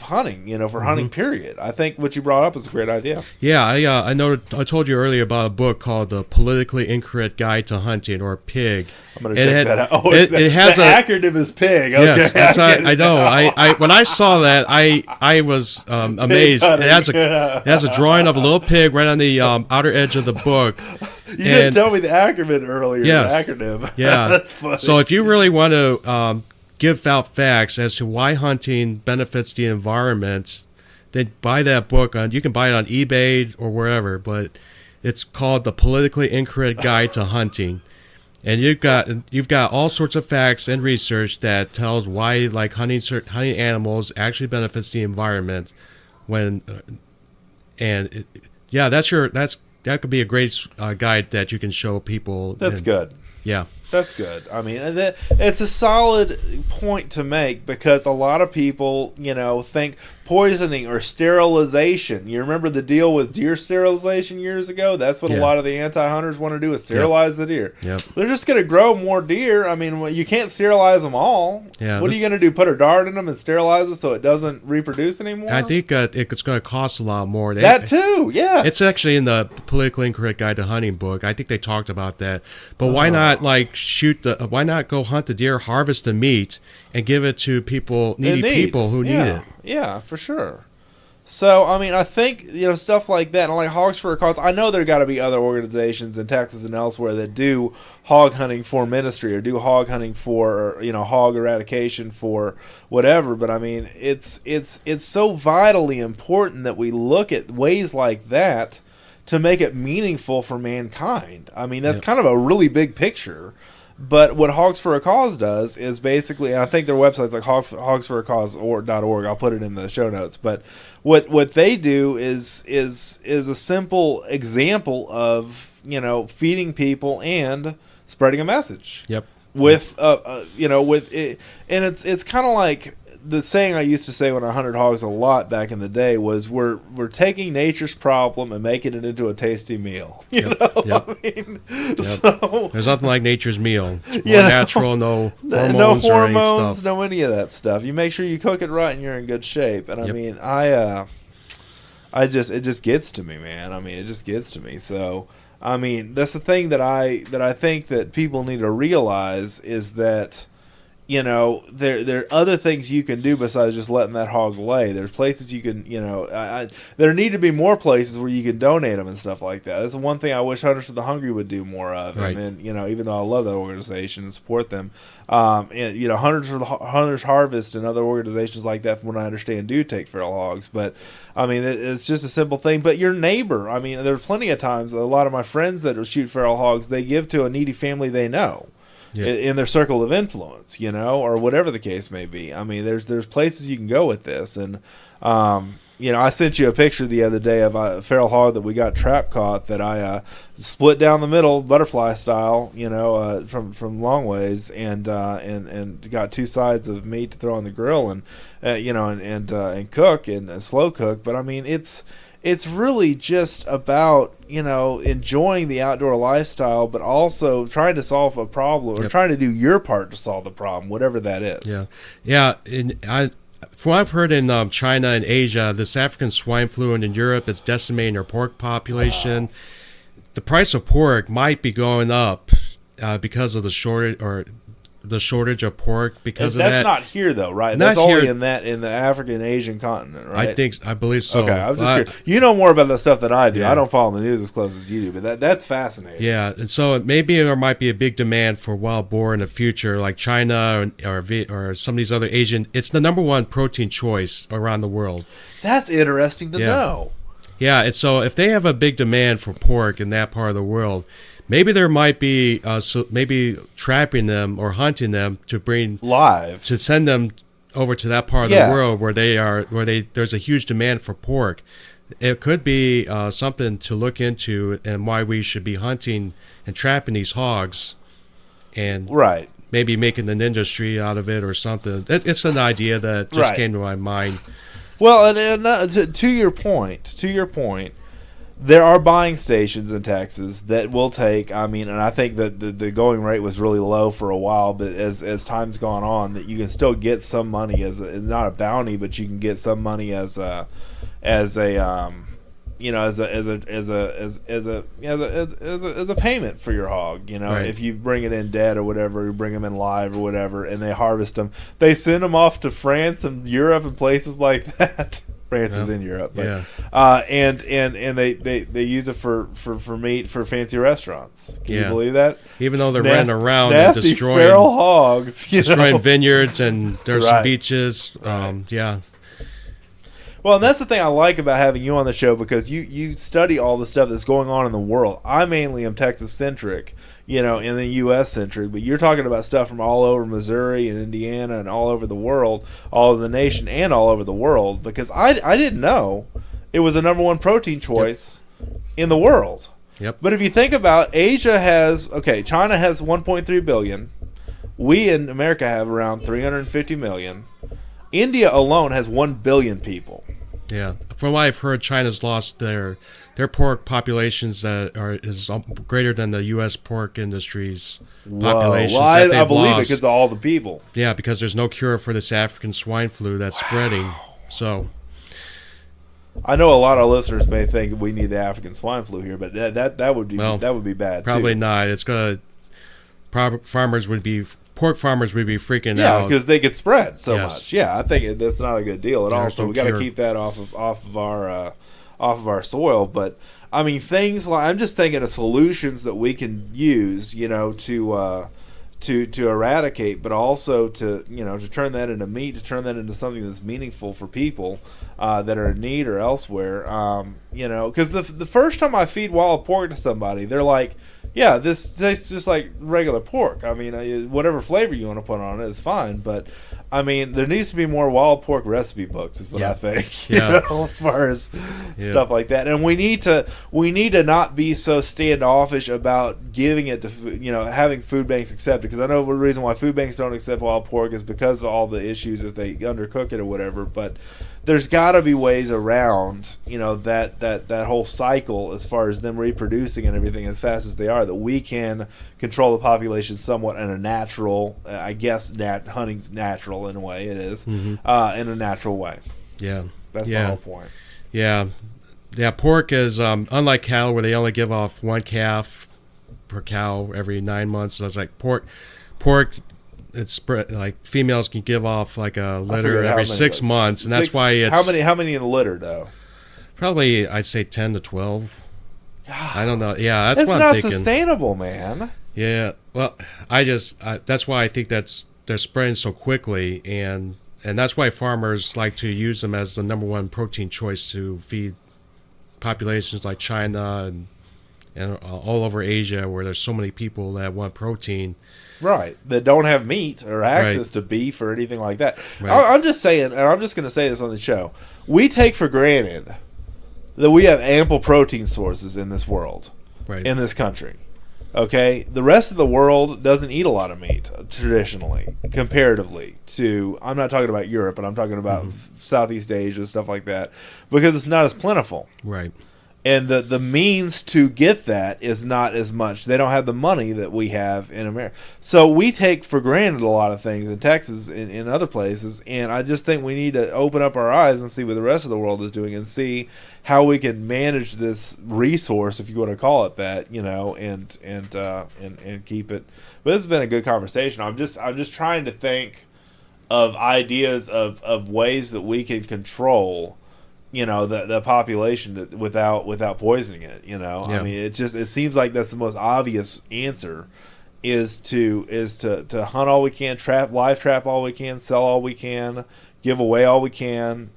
[SPEAKER 1] hunting, for hunting period. I think what you brought up is a great idea.
[SPEAKER 2] Yeah, I know. I told you earlier about a book called The Politically Incorrect Guide to Hunting, or PIG.
[SPEAKER 1] I'm going to check that out. Oh,
[SPEAKER 2] it has
[SPEAKER 1] the acronym is PIG. Okay.
[SPEAKER 2] Yes, I know. I when I saw that, I was amazed. It has a drawing of a little pig right on the outer edge of the book.
[SPEAKER 1] You didn't tell me the acronym earlier.
[SPEAKER 2] Yes.
[SPEAKER 1] The acronym.
[SPEAKER 2] Yeah.
[SPEAKER 1] That's funny.
[SPEAKER 2] So if you really want to give out facts as to why hunting benefits the environment, then buy that book. You can buy it on eBay or wherever, but it's called The Politically Incorrect Guide to Hunting. And you've got all sorts of facts and research that tells why hunting animals actually benefits the environment. That could be a great guide that you can show people.
[SPEAKER 1] That's good.
[SPEAKER 2] Yeah.
[SPEAKER 1] That's good. I mean, it's a solid point to make because a lot of people, think poisoning or sterilization. You remember the deal with deer sterilization years ago? That's what a lot of the anti-hunters want to do is sterilize the deer.
[SPEAKER 2] Yep.
[SPEAKER 1] They're just going to grow more deer. I mean, you can't sterilize them all.
[SPEAKER 2] Yeah,
[SPEAKER 1] what are you going to do? Put a dart in them and sterilize it so it doesn't reproduce anymore?
[SPEAKER 2] I think it's going to cost a lot more.
[SPEAKER 1] That too, yeah.
[SPEAKER 2] It's actually in the Politically Incorrect Guide to Hunting book. I think they talked about that. But why not why not go hunt the deer, harvest the meat, and give it to needy people who need it?
[SPEAKER 1] Yeah, for sure. So, I mean, I think, stuff like that, and like Hogs for a Cause, I know there got to be other organizations in Texas and elsewhere that do hog hunting for ministry or do hog hunting for, hog eradication for whatever, but I mean, it's so vitally important that we look at ways like that to make it meaningful for mankind. I mean, that's kind of a really big picture. But what Hogs for a Cause does is basically, and I think their website's like hogsforacause.org. I'll put it in the show notes. But what they do is a simple example of, you know, feeding people and spreading a message.
[SPEAKER 2] Yep.
[SPEAKER 1] With you know, with it, and it's kind of like the saying I used to say when I hunted hogs a lot back in the day was we're taking nature's problem and making it into a tasty meal. You know, I mean, so
[SPEAKER 2] there's nothing like nature's meal. It's more natural, no hormones, or any stuff.
[SPEAKER 1] No any of that stuff. You make sure you cook it right and you're in good shape. And I mean, it just gets to me, man. I mean, it just gets to me. So I mean, that's the thing that I think that people need to realize is that, you know, there are other things you can do besides just letting that hog lay. There's places you can, you know, there need to be more places where you can donate them and stuff like that. That's the one thing I wish Hunters for the Hungry would do more of.
[SPEAKER 2] Right.
[SPEAKER 1] And then, you know, even though I love that organization and support them, and, you know, Hunters Harvest and other organizations like that, from what I understand, do take feral hogs. But I mean, it's just a simple thing. But your neighbor, I mean, there's plenty of times a lot of my friends that shoot feral hogs, they give to a needy family they know. Yeah. In their circle of influence, you know, or whatever the case may be. I mean, there's places you can go with this, and you know, I sent you a picture the other day of a feral hog that we got trap caught that I split down the middle, butterfly style, you know, from long ways, and got two sides of meat to throw on the grill, and you know, and cook and slow cook. But I mean, it's really just about, you know, enjoying the outdoor lifestyle, but also trying to solve a problem or trying to do your part to solve the problem, whatever that is.
[SPEAKER 2] Yeah. From what I've heard in China and Asia, this African swine flu, and in Europe, it's decimating their pork population. The price of pork might be going up because of the shortage of pork because of that.
[SPEAKER 1] That's not here though, right? That's only in the African Asian continent, right?
[SPEAKER 2] I believe so.
[SPEAKER 1] Okay, I was just curious. You know more about that stuff than I do. Yeah. I don't follow the news as close as you do, but that's fascinating.
[SPEAKER 2] Yeah, and so maybe there might be a big demand for wild boar in the future, like China or some of these other Asian. It's the number one protein choice around the world.
[SPEAKER 1] That's interesting to know.
[SPEAKER 2] Yeah, and so if they have a big demand for pork in that part of the world, maybe there might be maybe trapping them or hunting them to bring
[SPEAKER 1] live
[SPEAKER 2] to send them over to that part of the world where there's a huge demand for pork. It could be something to look into, and why we should be hunting and trapping these hogs, and maybe making an industry out of it or something. It's an idea that just came to my mind.
[SPEAKER 1] Well, and to your point, there are buying stations in Texas that will take, I mean, and I think that the going rate was really low for a while, but as time's gone on, that you can still get some money as not a bounty, but you can get some money as a payment for your hog. You know, if you bring it in dead or whatever, you bring them in live or whatever, and they harvest them, they send them off to France and Europe and places like that. France is in Europe, but and they use it for meat for fancy restaurants. Can you believe that?
[SPEAKER 2] Even though they're running around
[SPEAKER 1] nasty
[SPEAKER 2] and destroying
[SPEAKER 1] feral hogs,
[SPEAKER 2] destroying vineyards, and there's some beaches.
[SPEAKER 1] Well, and that's the thing I like about having you on the show, because you study all the stuff that's going on in the world. I mainly am Texas-centric, you know, and then U.S.-centric, but you're talking about stuff from all over Missouri and Indiana and all over the world, all over the nation and all over the world, because I didn't know it was the number one protein choice in the world.
[SPEAKER 2] Yep.
[SPEAKER 1] But if you think about Asia China has 1.3 billion. We in America have around 350 million. India alone has 1 billion people.
[SPEAKER 2] Yeah, from what I've heard, China's lost their pork populations that is greater than the U.S. pork industry's populations.
[SPEAKER 1] Well, I believe it because of all the people.
[SPEAKER 2] Yeah, because there's no cure for this African swine flu that's spreading. So,
[SPEAKER 1] I know a lot of listeners may think we need the African swine flu here, but that would be bad.
[SPEAKER 2] Probably not. It's gonna. Pork farmers would be freaking out.
[SPEAKER 1] Yeah, because they get spread so much. Yeah, I think that's not a good deal at all. So we got to keep that off of our soil. But I mean, things like, I'm just thinking of solutions that we can use, you know, to eradicate, but also to turn that into meat, to turn that into something that's meaningful for people that are in need or elsewhere. You know, because the first time I feed wild pork to somebody, they're like, yeah, this tastes just like regular pork. I mean, whatever flavor you want to put on it is fine, but I mean, there needs to be more wild pork recipe books, is what I think.
[SPEAKER 2] Yeah.
[SPEAKER 1] As far as stuff like that, and we need to not be so standoffish about giving it to having food banks accept it, because I know the reason why food banks don't accept wild pork is because of all the issues if they undercook it or whatever, but there's got to be ways around, that whole cycle as far as them reproducing and everything as fast as they are, that we can control the population somewhat in a natural, I guess hunting's natural in a way, it is, in a natural way.
[SPEAKER 2] Yeah.
[SPEAKER 1] That's my whole point.
[SPEAKER 2] Yeah. Yeah, pork is, unlike cattle where they only give off one calf per cow every 9 months, so it's like pork, it's spread, like females can give off like a litter every 6 months, and that's why it's
[SPEAKER 1] how many in the litter though?
[SPEAKER 2] Probably I'd say 10 to 12. God, I don't know. Yeah, that's what I'm
[SPEAKER 1] not
[SPEAKER 2] thinking.
[SPEAKER 1] Sustainable, man.
[SPEAKER 2] Yeah, well, that's why I think they're spreading so quickly, and that's why farmers like to use them as the number one protein choice to feed populations like China and all over Asia, where there's so many people that want protein.
[SPEAKER 1] Right, that don't have meat or access to beef or anything like that.
[SPEAKER 2] Right.
[SPEAKER 1] I'm just saying, and I'm just going to say this on the show, we take for granted that we have ample protein sources in this world, in this country. Okay? The rest of the world doesn't eat a lot of meat, traditionally, comparatively to, I'm not talking about Europe, but I'm talking about Southeast Asia, stuff like that, because it's not as plentiful.
[SPEAKER 2] Right.
[SPEAKER 1] And the means to get that is not as much. They don't have the money that we have in America. So we take for granted a lot of things in Texas and in other places. And I just think we need to open up our eyes and see what the rest of the world is doing and see how we can manage this resource, if you want to call it that, and keep it. But this has been a good conversation. I'm just trying to think of ideas of ways that we can control the population without poisoning it. Yeah. I mean, it seems like that's the most obvious answer is to hunt all we can, live trap all we can, sell all we can, give away all we can.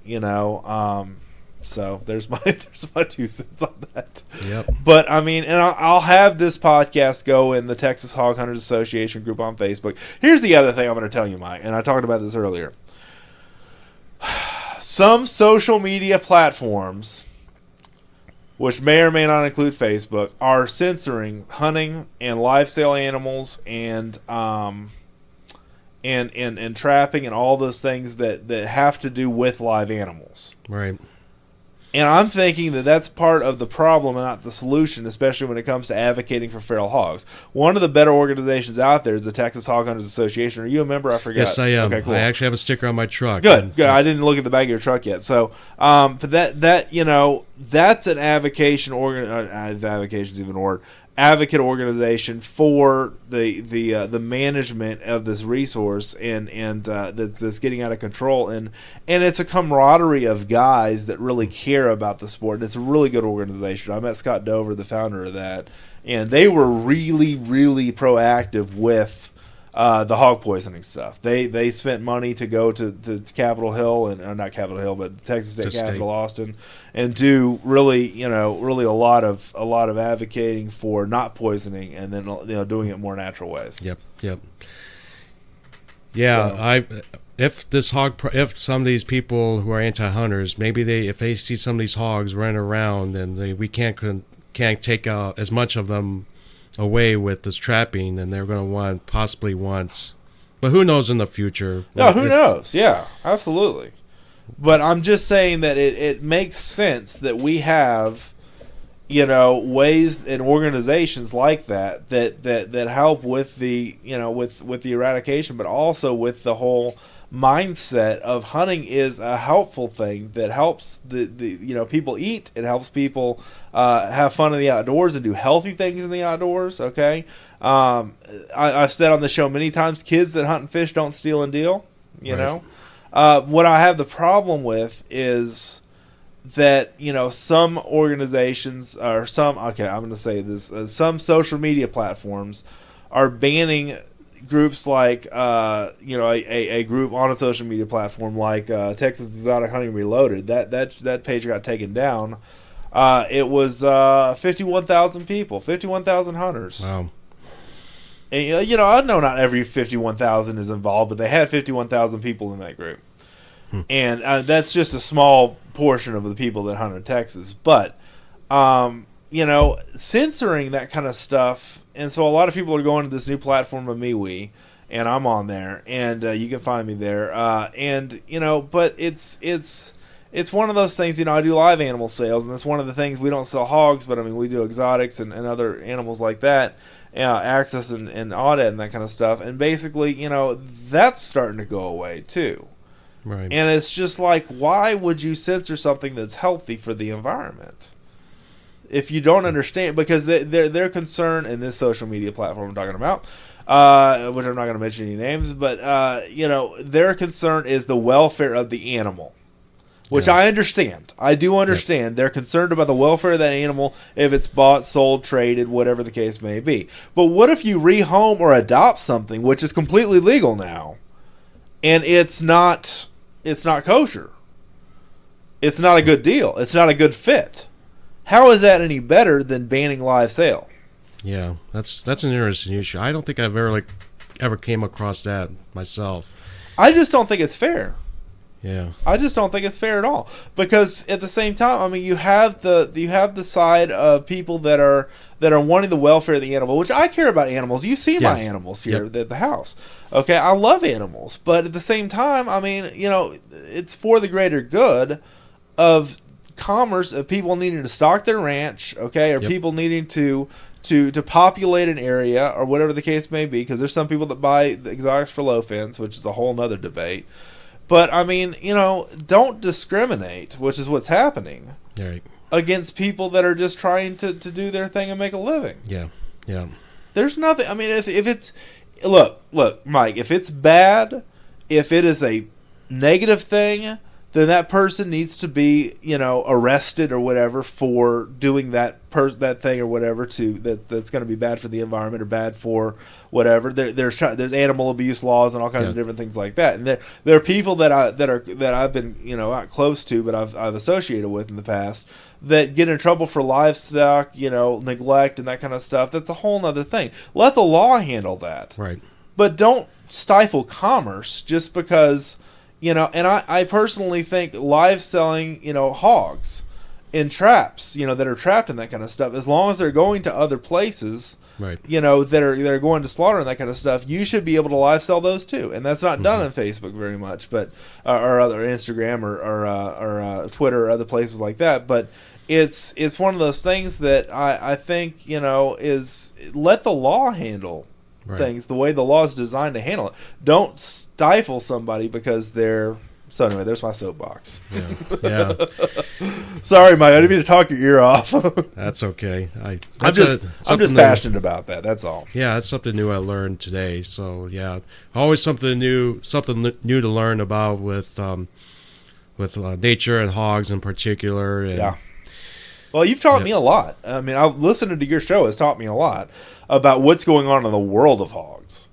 [SPEAKER 1] So there's my 2 cents on that.
[SPEAKER 2] Yep.
[SPEAKER 1] But I mean, and I'll have this podcast go in the Texas Hog Hunters Association group on Facebook. Here's the other thing I'm going to tell you, Mike, and I talked about this earlier. Some social media platforms, which may or may not include Facebook, are censoring hunting and live sale animals and trapping and all those things that have to do with live animals.
[SPEAKER 2] Right.
[SPEAKER 1] And I'm thinking that that's part of the problem and not the solution, especially when it comes to advocating for feral hogs. One of the better organizations out there is the Texas Hog Hunters Association. Are you a member? I forgot.
[SPEAKER 2] Yes, I am.
[SPEAKER 1] Okay, cool.
[SPEAKER 2] I actually have a sticker on my truck.
[SPEAKER 1] Good. I didn't look at the back of your truck yet. So, but that's an advocation advocation's even a word. Advocate organization for the management of this resource and that's getting out of control, and it's a camaraderie of guys that really care about the sport, and it's a really good organization. I met Scott Dover, the founder of that, and they were really, really proactive with the hog poisoning stuff. They spent money to go to Capitol Hill and not Capitol Hill, but Texas State Capitol, Austin, and do really a lot of advocating for not poisoning and then doing it more natural ways.
[SPEAKER 2] Yep. Yeah, so. If some of these people who are anti-hunters, maybe if they see some of these hogs running around, and we can't take out as much of them away with this trapping, and they're going to possibly want, but who knows in the future?
[SPEAKER 1] No, who knows? Yeah, absolutely. But I'm just saying that it makes sense that we have, ways and organizations like that help with the with the eradication, but also with the whole mindset of hunting is a helpful thing that helps the people eat. It helps people have fun in the outdoors and do healthy things in the outdoors. Okay, I've said on the show many times, kids that hunt and fish don't steal and deal. What I have the problem with is that some organizations or some I'm going to say this, some social media platforms are banning groups like a group on a social media platform like Texas Exotic Hunting Reloaded. That page got taken down It was 51,000 people, 51,000 hunters.
[SPEAKER 2] Wow.
[SPEAKER 1] And, you know, I know not every 51,000 is involved, but they had 51,000 people in that group. And that's just a small portion of the people that hunt in Texas. But, you know, censoring that kind of stuff. And so a lot of people are going to this new platform of MeWe, and I'm on there, and you can find me there. And, you know, but it's one of those things, you know, I do live animal sales, and that's one of the things. We don't sell hogs, but, I mean, we do exotics and other animals like that, access and audit and that kind of stuff. And basically, you know, that's starting to go away, too.
[SPEAKER 2] Right.
[SPEAKER 1] And it's just like, why would you censor something that's healthy for the environment? If you don't understand, because their concern in this social media platform I'm talking about, which I'm not going to mention any names, but, you know, their concern is the welfare of the animal, which I understand. I do understand. They're concerned about the welfare of that animal if it's bought, sold, traded, whatever the case may be. But what if you rehome or adopt something, which is completely legal now, and it's not kosher? It's not a good deal. It's not a good fit. How is that any better than banning live sale?
[SPEAKER 2] Yeah, that's an interesting issue. I don't think I've ever came across that myself.
[SPEAKER 1] I just don't think it's fair.
[SPEAKER 2] Yeah.
[SPEAKER 1] I just don't think it's fair at all. Because at the same time, I mean, you have the side of people that are wanting the welfare of the animal, which I care about animals. You see my animals here at the house. Okay, I love animals, but at the same time, I mean, you know, it's for the greater good of commerce, of people needing to stock their ranch, okay, or people needing to populate an area or whatever the case may be, because there's some people that buy the exotics for low fence, which is a whole nother debate. But, I mean, you know, don't discriminate, which is what's happening, against people that are just trying to do their thing and make a living.
[SPEAKER 2] Yeah, yeah.
[SPEAKER 1] There's nothing, I mean, if it's, look, Mike, if it's bad, if it is a negative thing, then that person needs to be, you know, arrested or whatever for doing that thing or whatever that's going to be bad for the environment or bad for whatever. There's animal abuse laws and all kinds of different things like that. And there are people that I've been, you know, not close to, but I've associated with in the past that get in trouble for livestock, you know, neglect and that kind of stuff. That's a whole other thing. Let the law handle that.
[SPEAKER 2] Right.
[SPEAKER 1] But don't stifle commerce just because. You know, and I personally think live selling, you know, hogs in traps, you know, that are trapped in that kind of stuff, as long as they're going to other places, you know, that are going to slaughter and that kind of stuff, you should be able to live sell those too. And that's not done on Facebook very much, but or other Instagram or Twitter or other places like that. But it's one of those things that I think, you know, is let the law handle things the way the law is designed to handle it. Don't stifle somebody because they're. So anyway, there's my soapbox.
[SPEAKER 2] Yeah.
[SPEAKER 1] Sorry, Mike. I didn't mean to talk your ear off.
[SPEAKER 2] That's okay.
[SPEAKER 1] I'm just passionate about that. That's all.
[SPEAKER 2] Yeah, that's something new I learned today. So yeah, always something new to learn about with nature and hogs in particular. And,
[SPEAKER 1] well, you've taught me a lot. I mean, listening to your show has taught me a lot about what's going on in the world of hogs.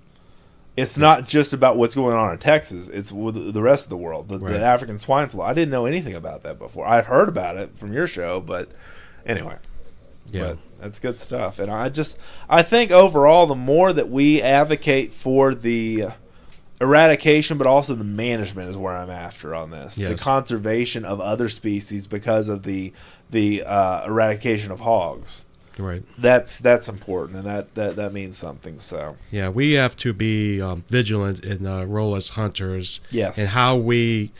[SPEAKER 1] It's not just about what's going on in Texas. It's with the rest of the world, the African swine flu. I didn't know anything about that before. I've heard about it from your show, but anyway. Yeah. But that's good stuff. And I think overall, the more that we advocate for the eradication, but also the management is where I'm after on this. The conservation of other species because of the eradication of hogs.
[SPEAKER 2] Right.
[SPEAKER 1] That's important, and that means something. So
[SPEAKER 2] yeah, we have to be vigilant in our role as hunters.
[SPEAKER 1] Yes.
[SPEAKER 2] And how we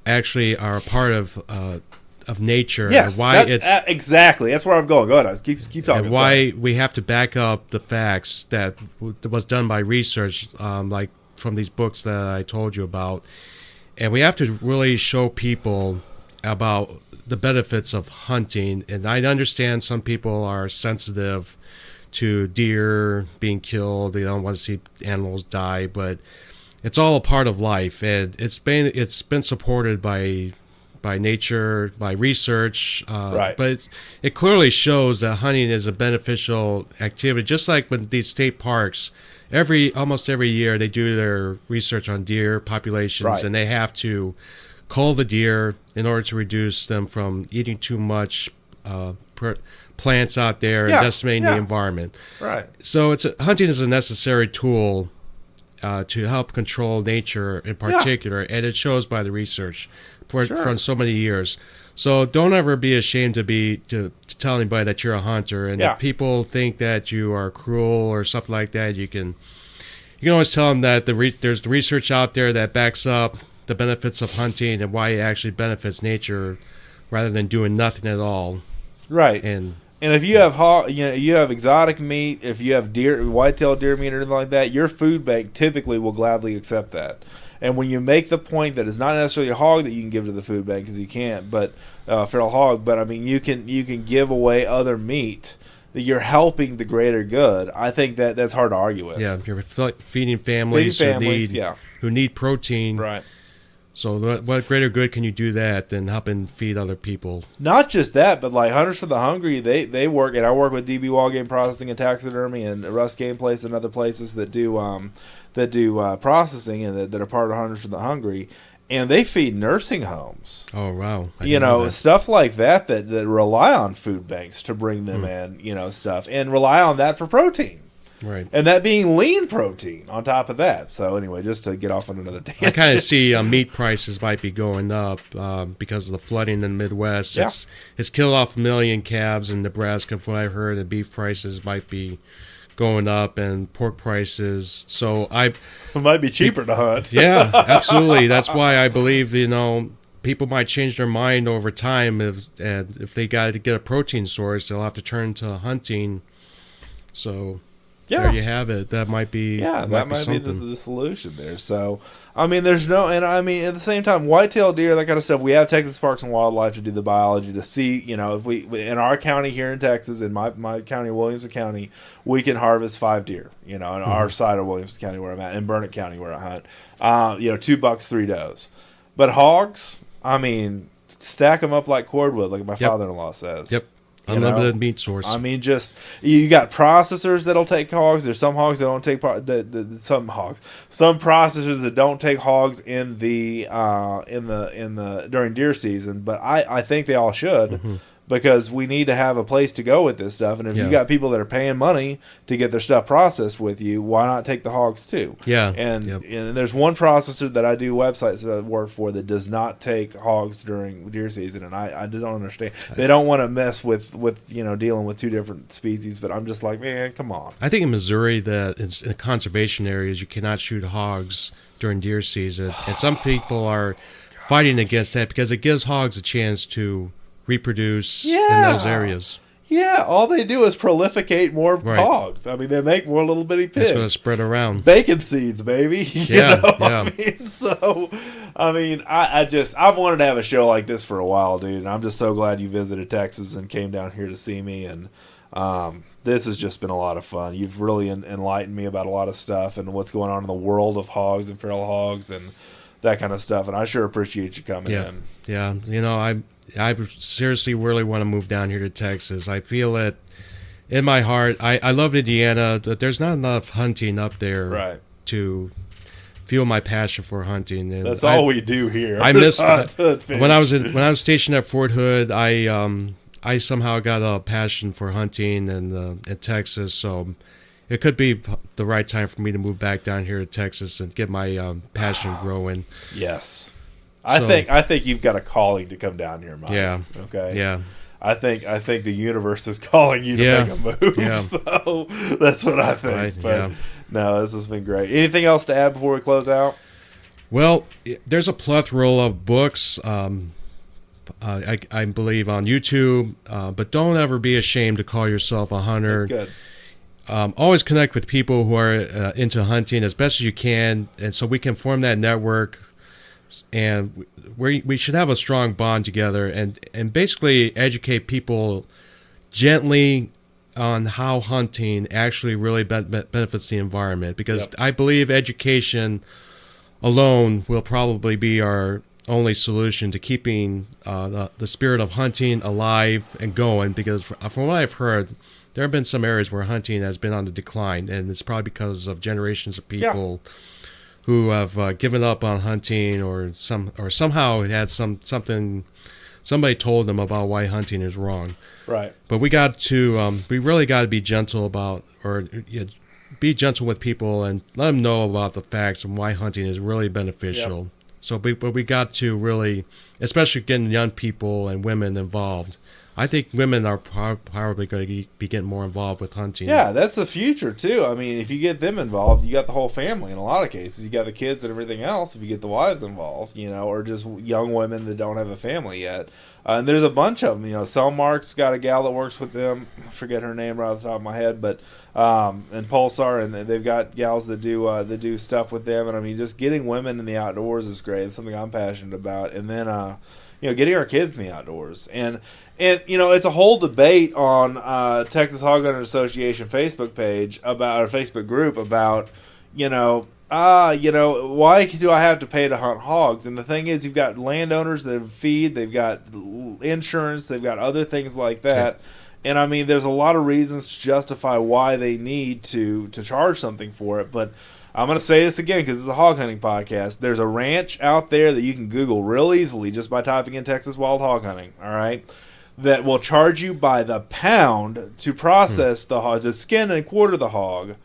[SPEAKER 2] actually are a part of nature.
[SPEAKER 1] Yes.
[SPEAKER 2] And why
[SPEAKER 1] exactly. That's where I'm going. Go ahead. Keep talking.
[SPEAKER 2] And why we have to back up the facts that was done by research, like from these books that I told you about, and we have to really show people about the benefits of hunting. And I understand some people are sensitive to deer being killed. They don't want to see animals die, but it's all a part of life, and it's been supported by nature, by research. But it clearly shows that hunting is a beneficial activity. Just like when these state parks, almost every year they do their research on deer populations, and they have to cull the deer in order to reduce them from eating too much plants out there and decimating the environment.
[SPEAKER 1] Right.
[SPEAKER 2] So hunting is a necessary tool to help control nature in particular, and it shows by the research from so many years. So don't ever be ashamed to tell anybody that you're a hunter, and if people think that you are cruel or something like that, you can always tell them that there's the research out there that backs up the benefits of hunting and why it actually benefits nature rather than doing nothing at all.
[SPEAKER 1] Right. And if you have you have exotic meat, if you have white-tailed deer meat or anything like that, your food bank typically will gladly accept that. And when you make the point that it's not necessarily a hog that you can give to the food bank, because you can't, but feral hog, but I mean you can give away other meat that you're helping the greater good. I think that's hard to argue with.
[SPEAKER 2] Yeah, you're feeding families who need protein.
[SPEAKER 1] Right.
[SPEAKER 2] So what greater good can you do that than helping feed other people?
[SPEAKER 1] Not just that, but like Hunters for the Hungry, they work, and I work with DB Wild Game Processing and Taxidermy and Russ Game Place and other places that do processing and that are part of Hunters for the Hungry, and they feed nursing homes.
[SPEAKER 2] Oh wow!
[SPEAKER 1] Stuff like that rely on food banks to bring them in, stuff, and rely on that for protein.
[SPEAKER 2] Right.
[SPEAKER 1] And that being lean protein on top of that. So anyway, just to get off on another tangent.
[SPEAKER 2] I kind of see meat prices might be going up because of the flooding in the Midwest.
[SPEAKER 1] Yeah.
[SPEAKER 2] It's killed off 1 million calves in Nebraska from what I've heard, and beef prices might be going up and pork prices. So it
[SPEAKER 1] might be cheaper to hunt.
[SPEAKER 2] Yeah, absolutely. That's why I believe, people might change their mind over time if they got to get a protein source, they'll have to turn to hunting. So there you have it. That might be
[SPEAKER 1] that might be the solution there. So I mean, at the same time, white-tailed deer, that kind of stuff. We have Texas Parks and Wildlife to do the biology to see, if we in our county here in Texas, in my county, Williamson County, we can harvest 5 deer. In our side of Williamson County where I'm at, in Burnett County where I hunt, 2 bucks, 3 does. But hogs, I mean, stack them up like cordwood, like my father-in-law says.
[SPEAKER 2] Yep. Unlimited meat source.
[SPEAKER 1] I mean, just you got processors that'll take hogs. There's some hogs that don't take some processors that don't take hogs in the during deer season. But I think they all should. Because we need to have a place to go with this stuff. And if you got people that are paying money to get their stuff processed with you, why not take the hogs too?
[SPEAKER 2] Yeah.
[SPEAKER 1] And there's one processor that I do websites that I work for that does not take hogs during deer season, and I just don't understand. They don't want to mess with dealing with 2 different species, but I'm just like, man, come on.
[SPEAKER 2] I think in Missouri that in conservation areas you cannot shoot hogs during deer season, and some people are fighting against that because it gives hogs a chance to reproduce in those areas.
[SPEAKER 1] Yeah, all they do is prolificate more hogs. I mean, they make more little bitty pigs.
[SPEAKER 2] It's going to spread around.
[SPEAKER 1] Bacon seeds, baby. I've wanted to have a show like this for a while, dude. And I'm just so glad you visited Texas and came down here to see me. And this has just been a lot of fun. You've really enlightened me about a lot of stuff and what's going on in the world of hogs and feral hogs and that kind of stuff. And I sure appreciate you coming in.
[SPEAKER 2] Yeah, I seriously really want to move down here to Texas. I feel it in my heart. I love Indiana, but there's not enough hunting up there to fuel my passion for hunting. And
[SPEAKER 1] that's all we do here.
[SPEAKER 2] I miss when I was stationed at Fort Hood. I somehow got a passion for hunting in Texas. So it could be the right time for me to move back down here to Texas and get my passion growing.
[SPEAKER 1] Yes. I think you've got a calling to come down here, Mike.
[SPEAKER 2] Yeah.
[SPEAKER 1] Okay.
[SPEAKER 2] Yeah.
[SPEAKER 1] I think the universe is calling you to make a move.
[SPEAKER 2] Yeah.
[SPEAKER 1] So that's what I think. But no, this has been great. Anything else to add before we close out?
[SPEAKER 2] Well, there's a plethora of books. I believe on YouTube, but don't ever be ashamed to call yourself a hunter.
[SPEAKER 1] That's good.
[SPEAKER 2] Always connect with people who are into hunting as best as you can, and so we can form that network. And we should have a strong bond together and basically educate people gently on how hunting actually really benefits the environment. Because I believe education alone will probably be our only solution to keeping the spirit of hunting alive and going. Because from what I've heard, there have been some areas where hunting has been on the decline, and it's probably because of generations of people who have given up on hunting or somehow had something somebody told them about why hunting is wrong.
[SPEAKER 1] Right.
[SPEAKER 2] But we really got to be gentle be gentle with people and let them know about the facts and why hunting is really beneficial.
[SPEAKER 1] Yep.
[SPEAKER 2] So, but we got to really, especially getting young people and women involved. I think women are probably going to be getting more involved with hunting.
[SPEAKER 1] Yeah, that's the future, too. I mean, if you get them involved, you got the whole family in a lot of cases. You got the kids and everything else if you get the wives involved, or just young women that don't have a family yet. And there's a bunch of them. Cellmark's got a gal that works with them. I forget her name right off the top of my head, but and Pulsar, and they've got gals that do stuff with them. And, I mean, just getting women in the outdoors is great. It's something I'm passionate about. And then, getting our kids in the outdoors. And it's a whole debate on Texas Hog Hunter Association Facebook page about, or Facebook group about, why do I have to pay to hunt hogs? And the thing is, you've got landowners that feed, they've got insurance, they've got other things like that. And I mean, there's a lot of reasons to justify why they need to charge something for it. But I'm going to say this again because it's a hog hunting podcast. There's a ranch out there that you can Google real easily just by typing in Texas wild hog hunting, all right, that will charge you by the pound to process the hog, to skin and quarter the hog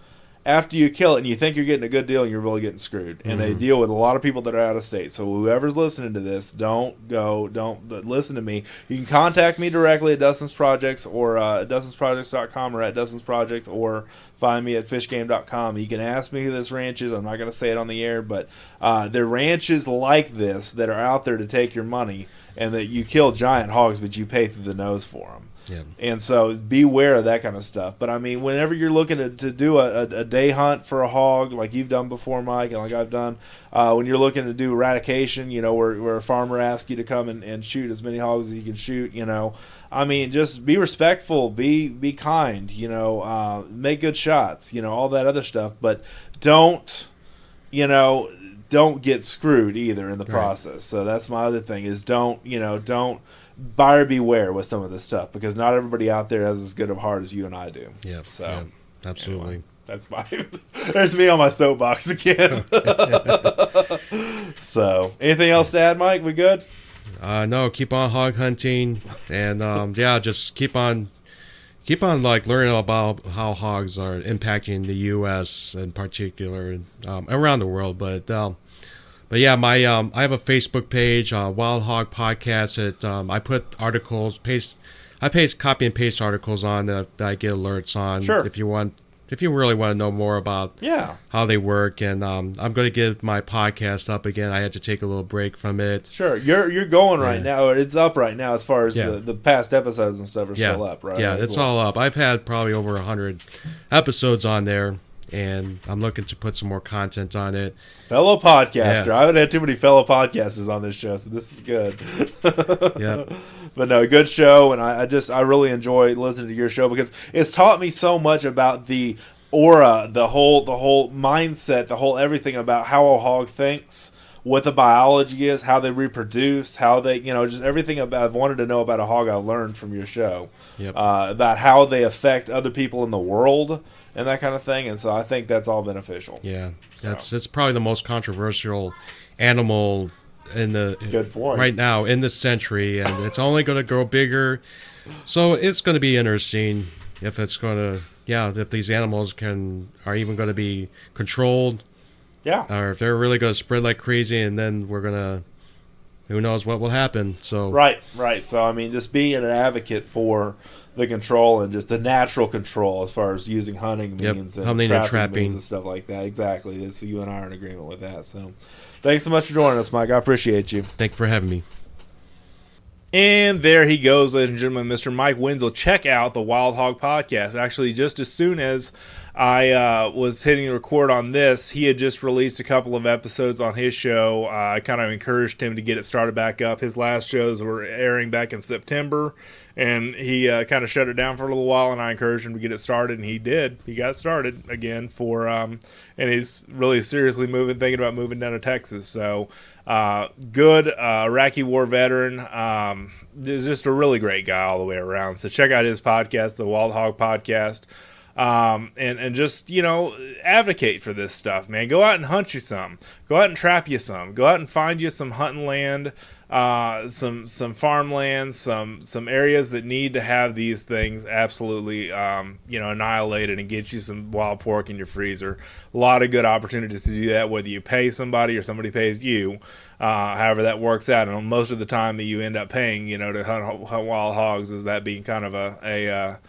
[SPEAKER 1] after you kill it, and you think you're getting a good deal and you're really getting screwed. And they deal with a lot of people that are out of state. So whoever's listening to this, don't listen to me. You can contact me directly at Dustin's Projects or at DustinsProjects.com or at Dustin's Projects, or find me at fishgame.com. You can ask me who this ranch is. I'm not going to say it on the air, but there are ranches like this that are out there to take your money, and that you kill giant hogs, but you pay through the nose for them.
[SPEAKER 2] Yeah.
[SPEAKER 1] And so beware of that kind of stuff. But I mean, whenever you're looking to do a day hunt for a hog, like you've done before, Mike, and like I've done, when you're looking to do eradication, where a farmer asks you to come and shoot as many hogs as you can shoot, I mean, just be respectful, be kind, make good shots, all that other stuff. But don't get screwed either in the process. So that's my other thing is don't buyer beware with some of this stuff, because not everybody out there has as good of a heart as you and I do.
[SPEAKER 2] Yeah.
[SPEAKER 1] So
[SPEAKER 2] yeah, absolutely.
[SPEAKER 1] Anyway, that's my there's me on my soapbox again. So anything else to add, Mike? We good?
[SPEAKER 2] No, keep on hog hunting, and just keep on like learning about how hogs are impacting the U.S. in particular, around the world. But yeah, I have a Facebook page, Wild Hog Podcast. I put articles, I paste copy and paste articles on that I get alerts on.
[SPEAKER 1] Sure.
[SPEAKER 2] If you really want to know more about how they work, and I'm going to get my podcast up again. I had to take a little break from it.
[SPEAKER 1] Sure, you're going right now. Or it's up right now as far as the past episodes and stuff are still up, right?
[SPEAKER 2] Yeah, it's all up. I've had probably over 100 episodes on there, and I'm looking to put some more content on it.
[SPEAKER 1] Fellow podcaster. Yeah. I haven't had too many fellow podcasters on this show, so this is good.
[SPEAKER 2] Yeah.
[SPEAKER 1] But no, good show, and I really enjoy listening to your show, because it's taught me so much about the aura, the whole mindset, the whole everything about how a hog thinks, what the biology is, how they reproduce, how they, just everything I've wanted to know about a hog I learned from your show.
[SPEAKER 2] Yep.
[SPEAKER 1] About how they affect other people in the world and that kind of thing, and so I think that's all beneficial.
[SPEAKER 2] Yeah, it's probably the most controversial animal in the
[SPEAKER 1] good point
[SPEAKER 2] right now in this century, and it's only going to grow bigger. So it's going to be interesting if it's going to, if these animals are even going to be controlled, or if they're really going to spread like crazy, and then who knows what will happen. So
[SPEAKER 1] right. So I mean, just being an advocate for the control and just the natural control as far as using hunting means and trapping means and stuff like that. Exactly. So you and I are in agreement with that. So thanks so much for joining us, Mike. I appreciate you.
[SPEAKER 2] Thanks for having me.
[SPEAKER 1] And there he goes, ladies and gentlemen, Mr. Mike Wenzel. Check out the Wild Hog Podcast. Actually, just as soon as I was hitting record on this, he had just released a couple of episodes on his show. I kind of encouraged him to get it started back up. His last shows were airing back in September, and he kind of shut it down for a little while, and I encouraged him to get it started, and he did. He got started again and he's really seriously thinking about moving down to Texas. So good Iraqi war veteran. Just a really great guy all the way around. So check out his podcast, the Wild Hog Podcast. And just, advocate for this stuff, man. Go out and hunt you some. Go out and trap you some. Go out and find you some hunting land some farmland, some areas that need to have these things absolutely annihilated, and get you some wild pork in your freezer. A lot of good opportunities to do that, whether you pay somebody or somebody pays you. However that works out, and most of the time that you end up paying, to hunt wild hogs, is that being kind of a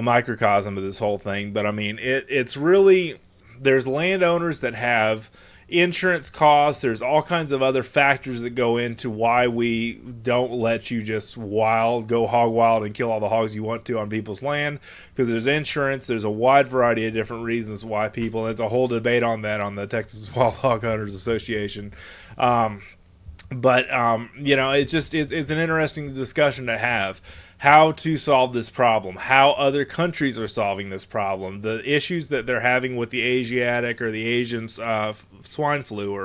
[SPEAKER 1] microcosm of this whole thing. But I mean, it's really, there's landowners that have insurance costs. There's all kinds of other factors that go into why we don't let you just go hog wild and kill all the hogs you want to on people's land, because there's insurance. There's a wide variety of different reasons why people, and it's a whole debate on that on the Texas Wild Hog Hunters Association. It's an interesting discussion to have. How to solve this problem, how other countries are solving this problem, the issues that they're having with the Asiatic or the Asian swine flu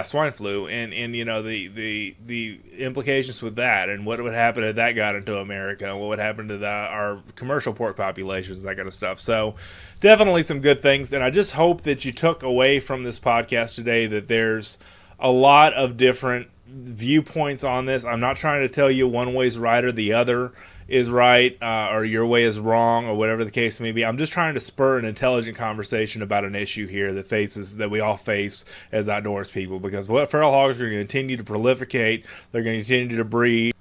[SPEAKER 1] swine flu, and the implications with that, and what would happen if that got into America, and what would happen to our commercial pork populations, that kind of stuff. So definitely some good things, and I just hope that you took away from this podcast today that there's a lot of different viewpoints on this. I'm not trying to tell you one way's right or the other is right, or your way is wrong, or whatever the case may be. I'm just trying to spur an intelligent conversation about an issue here that we all face as outdoors people, because feral hogs are going to continue to proliferate. They're going to continue to breed.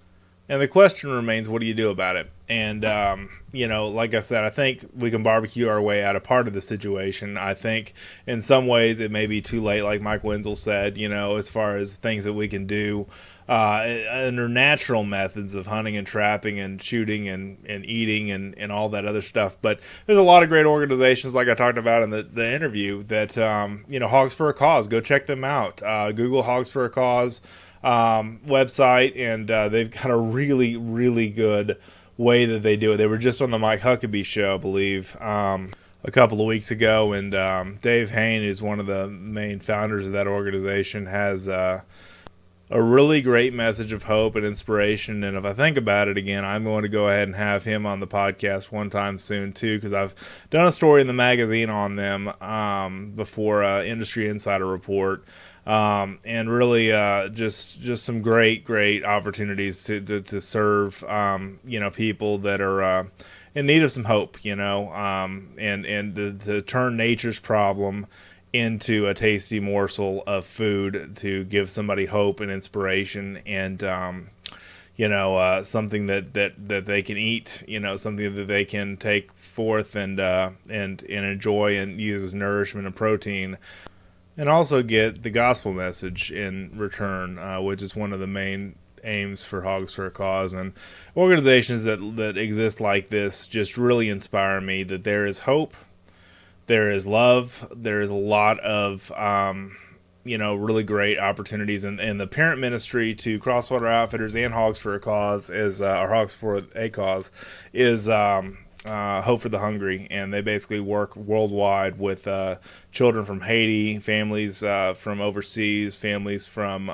[SPEAKER 1] And the question remains, what do you do about it? And, like I said, I think we can barbecue our way out of part of the situation. I think in some ways it may be too late, like Mike Wenzel said, as far as things that we can do under natural methods of hunting and trapping and shooting and eating and all that other stuff. But there's a lot of great organizations, like I talked about in the interview, that, Hogs for a Cause. Go check them out. Google Hogs for a Cause website, and they've got a really, really good way that they do it. They were just on the Mike Huckabee show, I believe, a couple of weeks ago, and Dave Hain is one of the main founders of that organization, has a really great message of hope and inspiration. And if I think about it again, I'm going to go ahead and have him on the podcast one time soon too, because I've done a story in the magazine on them before, Industry Insider Report. And really, just some great opportunities to serve, people that are in need of some hope, and to turn nature's problem into a tasty morsel of food to give somebody hope and inspiration, and something that they can eat, something that they can take forth and enjoy and use as nourishment and protein. And also get the gospel message in return, which is one of the main aims for Hogs for a Cause. And organizations that exist like this just really inspire me, that there is hope, there is love, there is a lot of, really great opportunities. And the parent ministry to Crosswater Outfitters and Hogs for a Cause is Hogs for a Cause is Hope for the Hungry, and they basically work worldwide with children from Haiti, families from overseas, families from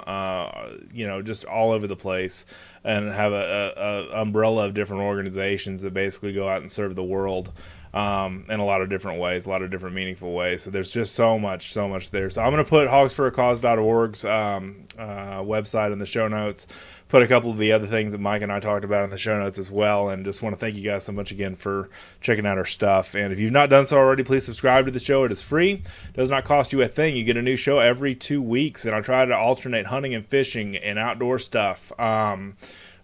[SPEAKER 1] just all over the place, and have a umbrella of different organizations that basically go out and serve the world in a lot of different ways, a lot of different meaningful ways. So there's just so much there. So I'm going to put hogsforacause.org's website in the show notes. Put a couple of the other things that Mike and I talked about in the show notes as well, and just want to thank you guys so much again for checking out our stuff. And if you've not done so already, please subscribe to the show. It is free. It does not cost you a thing. You get a new show every 2 weeks, and I try to alternate hunting and fishing and outdoor stuff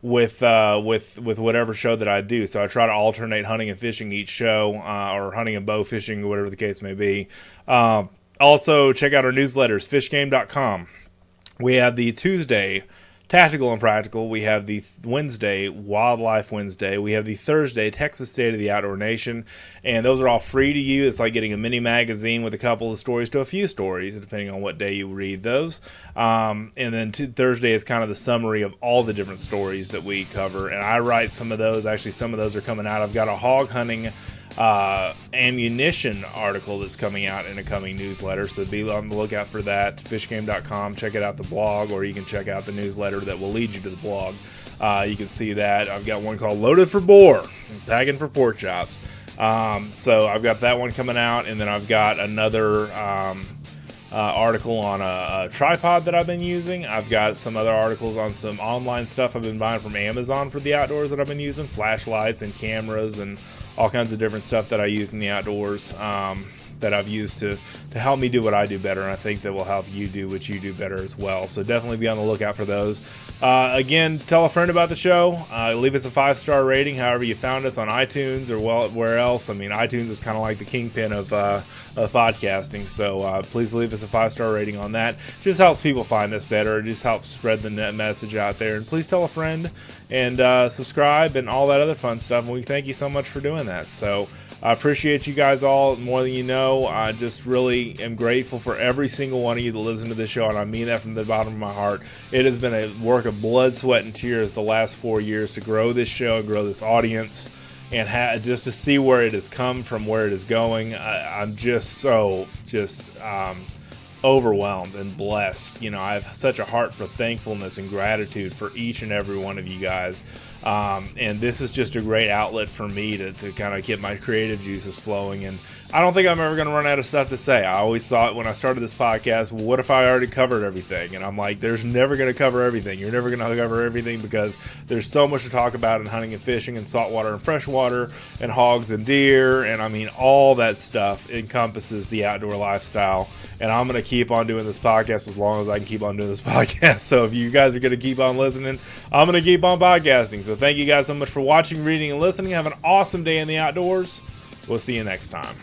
[SPEAKER 1] with whatever show that I do. So I try to alternate hunting and fishing each show, or hunting and bow fishing, whatever the case may be. Also, check out our newsletters, fishgame.com. We have the Tuesday Tactical and Practical. We have the Wednesday Wildlife Wednesday. We have the Thursday Texas State of the Outdoor Nation, and those are all free to you. It's like getting a mini magazine with a couple of stories to a few stories, depending on what day you read those. And then Thursday is kind of the summary of all the different stories that we cover, and I write some of those. Actually, some of those are coming out. I've got a hog hunting ammunition article that's coming out in a coming newsletter, so be on the lookout for that. Fishgame.com, check it out, the blog, or you can check out the newsletter that will lead you to the blog. You can see that. I've got one called Loaded for Boar, Packing for Pork Chops. So I've got that one coming out, and then I've got another article on a tripod that I've been using. I've got some other articles on some online stuff I've been buying from Amazon for the outdoors that I've been using, flashlights and cameras and all kinds of different stuff that I use in the outdoors, that I've used to help me do what I do better, and I think that will help you do what you do better as well. So definitely be on the lookout for those. Again, tell a friend about the show. Leave us a 5-star rating, however you found us on iTunes or where else. I mean, iTunes is kind of like the kingpin of podcasting, so please leave us a 5-star rating on that. Just helps people find us better. It just helps spread the net message out there. And please tell a friend and subscribe and all that other fun stuff. And we thank you so much for doing that. So I appreciate you guys all more than you know. I just really am grateful for every single one of you that listen to this show, and I mean that from the bottom of my heart. It has been a work of blood, sweat, and tears the last 4 years to grow this show, grow this audience, and just to see where it has come from, where it is going. I'm just so overwhelmed and blessed. You know, I have such a heart for thankfulness and gratitude for each and every one of you guys. And this is just a great outlet for me to kind of get my creative juices flowing. And I don't think I'm ever going to run out of stuff to say. I always thought when I started this podcast, well, what if I already covered everything? And I'm like, there's never going to cover everything. You're never going to cover everything because there's so much to talk about in hunting and fishing and saltwater and freshwater and hogs and deer. And I mean, all that stuff encompasses the outdoor lifestyle. And I'm going to keep on doing this podcast as long as I can keep on doing this podcast. So if you guys are going to keep on listening, I'm going to keep on podcasting. So thank you guys so much for watching, reading, and listening. Have an awesome day in the outdoors. We'll see you next time.